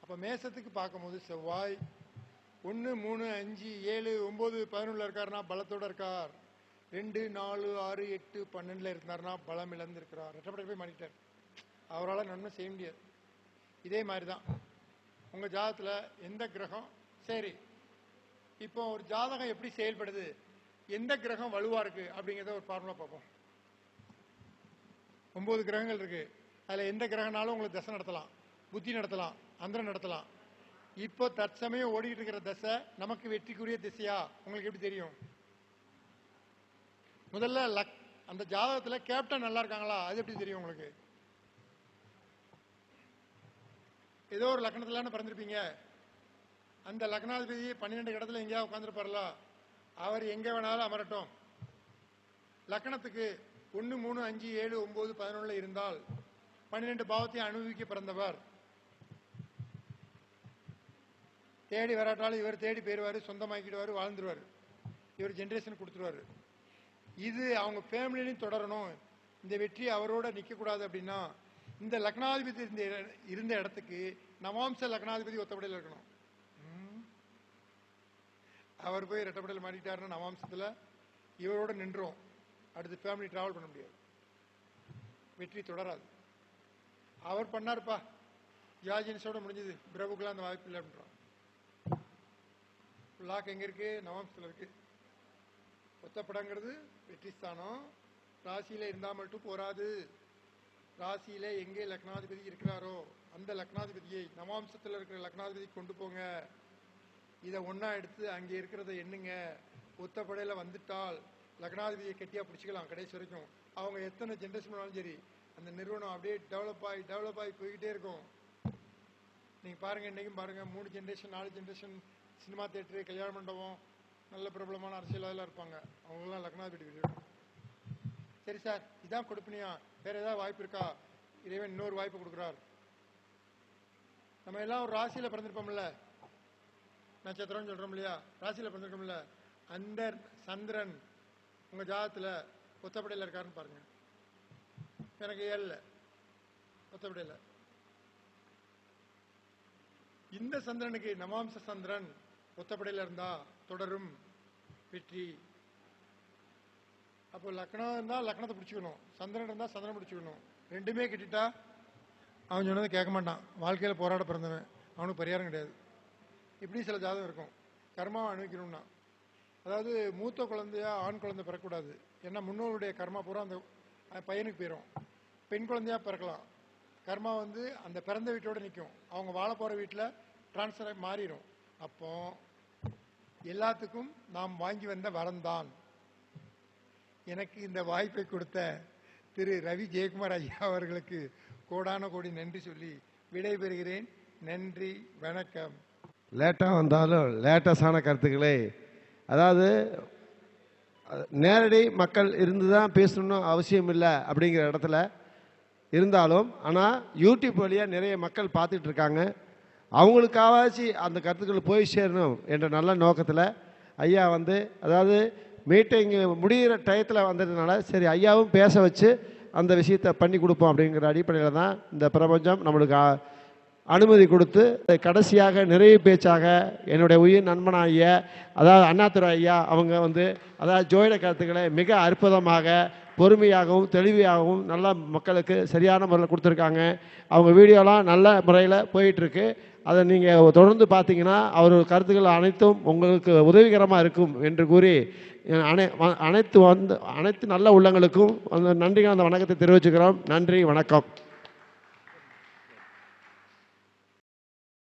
அப்போ மேசத்துக்கு பார்க்கும்போது செவ்வாய் 1, 3, 5, 7, 9, 11 இருக்காருன்னா பலத்தோடு இருக்கார். 2, 4, 6, 8, 12 இருந்தாருன்னா பலம் இழந்திருக்கிறார். ரெட்டப்படை போய் மாறிட்டார். அவரால் நன்மை செய்ய முடியாது. இதே மாதிரி தான் உங்கள் ஜாதகத்தில் எந்த கிரகம் சரி. இப்போ ஒரு ஜாதகம் எப்படி செயல்படுது, எந்த கிரகம் வலுவா இருக்கு அப்படிங்கிறத ஒரு ஃபார்முலா பார்ப்போம். 9 கிரகங்கள் இருக்கு. அதில் எந்த கிரகனாலும் உங்களுக்கு தசை நடத்தலாம், புத்தி நடத்தலாம், அந்தரம் நடத்தலாம். இப்போ தற்சமயம் ஓடிக்கிட்டு இருக்கிற தசை நமக்கு வெற்றிக்குரிய திசையா உங்களுக்கு எப்படி தெரியும்? முதல்ல அந்த ஜாதகத்தில் கேப்டன் நல்லா இருக்காங்களா, அது எப்படி தெரியும் உங்களுக்கு? ஏதோ ஒரு லக்னத்துல பிறந்திருப்பீங்க, அந்த லக்னாதிபதி 12 இடத்துல எங்கேயாவது உட்காந்துருப்பார்ல, அவர் எங்க வேணாலும் அமரட்டும். லக்னத்துக்கு 1, 3, 5, 7, 9, 11 இருந்தால் 12 பாவத்தையும் அனுபவிக்க பிறந்தவர். தேடி வராட்டாலும் இவர் தேடி போயிடுவாரு, சொந்தமாக்கிடுவாரு, வாழ்ந்துருவாரு, இவர் ஜென்ரேஷன் கொடுத்துருவாரு. இது அவங்க ஃபேமிலிலையும் தொடரணும், இந்த வெற்றி அவரோட நிற்கக்கூடாது அப்படின்னா இந்த லக்னாதிபதி இருந்த இடத்துக்கு நவாம்ச லக்னாதிபதி ஒத்தப்படையில் இருக்கணும். அவர் போய் ரெட்டப்படையில் மாறிட்டாருன்னா நவாம்சத்தில் இவரோட நின்றோம், அடுத்து ஃபேமிலி டிராவல் பண்ண முடியாது, வெற்றி தொடராது. அவர் பண்ணார்ப்பா, யாஜின்ஸோட முடிஞ்சது, பிரபுக்கெல்லாம் அந்த வாய்ப்பு இல்லை அப்படின்றான். லாக் எங்க இருக்கு? நவாம்சத்தில் இருக்கு. ஒத்தப்படங்கிறது வெற்றி ஸ்தானம். ராசியில இருந்தா மட்டும் போராது, ராசியில எங்கே லக்னாதிபதி இருக்கிறாரோ அந்த லக்னாதிபதியை நவாம்சத்தில் இருக்கிற லக்னாதிபதி கொண்டு போங்க. இதை ஒன்னா எடுத்து அங்கே இருக்கிறத எண்ணுங்க. ஒத்தப்படையில வந்துட்டால் லக்னாதிபதியை கெட்டியா பிடிச்சிக்கலாம் கடைசி வரைக்கும். அவங்க எத்தனை ஜென்ரேஷன் பண்ணாலும் சரி, அந்த நிறுவனம் அப்படியே டெவலப் ஆகி போய்கிட்டே இருக்கும். நீங்க பாருங்க, இன்னைக்கும் பாருங்க, 3 ஜென்ரேஷன் 4 ஜென்ரேஷன் சினிமா தியேட்டரு, கல்யாண மண்டபம், நல்ல பிரபலமான அரசியலாளர்களாக இருப்பாங்க. அவங்களாம் லக்னாதிபதி இருக்கும். சரி சார், இதான் கொடுப்பினியா, வேற ஏதாவது வாய்ப்பு இருக்கா? இறைவன் இன்னொரு வாய்ப்பு கொடுக்குறார். நம்ம எல்லாம் ஒரு ராசியில பிறந்திருப்போம்ல, நட்சத்திரம் சொல்றோம் இல்லையா, ராசியில பிறந்திருக்கோம்ல, அந்த சந்திரன் உங்க ஜாதகத்துல ஒத்தப்படையில் இருக்காருன்னு பாருங்க. எனக்கு 7 ஒத்தப்படையில். இந்த சந்திரனுக்கு நவாம்ச சந்திரன் ஒத்தப்படையில் இருந்தா தொடரும் வெற்றி. அப்போ லக்னம் இருந்தா லக்னத்தை பிடிச்சிக்கணும், சந்திரன் இருந்தா சந்திரன் பிடிச்சிக்கணும். ரெண்டுமே கிட்டிட்டா அவன் சொன்னதை கேட்க மாட்டான், வாழ்க்கையில் போராட பிறந்தவன், அவனுக்கு பரிகாரம் கிடையாது. இப்படி சில ஜாதகம் இருக்கும். கர்மாவை அனுபவிக்கணும்னா, அதாவது மூத்த குழந்தையா ஆண் குழந்தை பிறக்கக்கூடாது. ஏன்னா முன்னோருடைய கர்மா பூரா அந்த பையனுக்கு போயிடும். பெண் குழந்தையா பிறக்கலாம், கர்மா அந்த பிறந்த வீட்டோட நிற்கும், அவங்க வாழ போற வீட்டில் டிரான்ஸ்ஃபர் மாறிடும். அப்போ எல்லாத்துக்கும் நாம் வாங்கி வந்த வரம்தான். எனக்கு இந்த வாய்ப்பை கொடுத்த திரு ரவி ஜெயக்குமார் ஐயா அவர்களுக்கு கோடான கோடி நன்றி சொல்லி விடைபெறுகிறேன். நன்றி, வணக்கம். லேட்டாக வந்தாலும் லேட்டஸ்டான கருத்துக்களை, அதாவது நேரடி மக்கள் இருந்து தான் பேசணும்னு அவசியம் இல்லை அப்படிங்கிற இடத்துல இருந்தாலும், ஆனால் யூடியூப் வழியாக நிறைய மக்கள் பார்த்துட்டு இருக்காங்க, அவங்களுக்காவாச்சு அந்த கருத்துக்கள் போய் சேரணும் என்ற நல்ல நோக்கத்தில் ஐயா அதாவது மீட்டிங் முடிகிற டயத்தில் வந்ததுனால சரி ஐயாவும் பேச வச்சு அந்த விஷயத்தை பண்ணி கொடுப்போம் அப்படிங்கிற அடிப்படையில் தான் இந்த பிரபஞ்சம் நம்மளுக்கு அனுமதி கொடுத்து கடைசியாக நிறைவு பேச்சாக என்னுடைய உயிர் நண்பனாகிய அதாவது அண்ணாதுரை ஐயா அவங்க அதாவது ஜோதிட கருத்துக்களை மிக அற்புதமாக பொறுமையாகவும் தெளிவாகவும் நல்ல மக்களுக்கு சரியான முறையில் கொடுத்துருக்காங்க. அவங்க வீடியோலாம் நல்ல முறையில் போயிட்டுருக்கு. அதை நீங்கள் தொடர்ந்து பார்த்தீங்கன்னா அவர் கருத்துக்கள் அனைத்தும் உங்களுக்கு உதவிகரமாக இருக்கும் என்று கூறி அனைத்து நல்ல உள்ளங்களுக்கும் அந்த நன்றிகள் அந்த வணக்கத்தை தெரிவிச்சுக்கிறோம். நன்றி, வணக்கம்.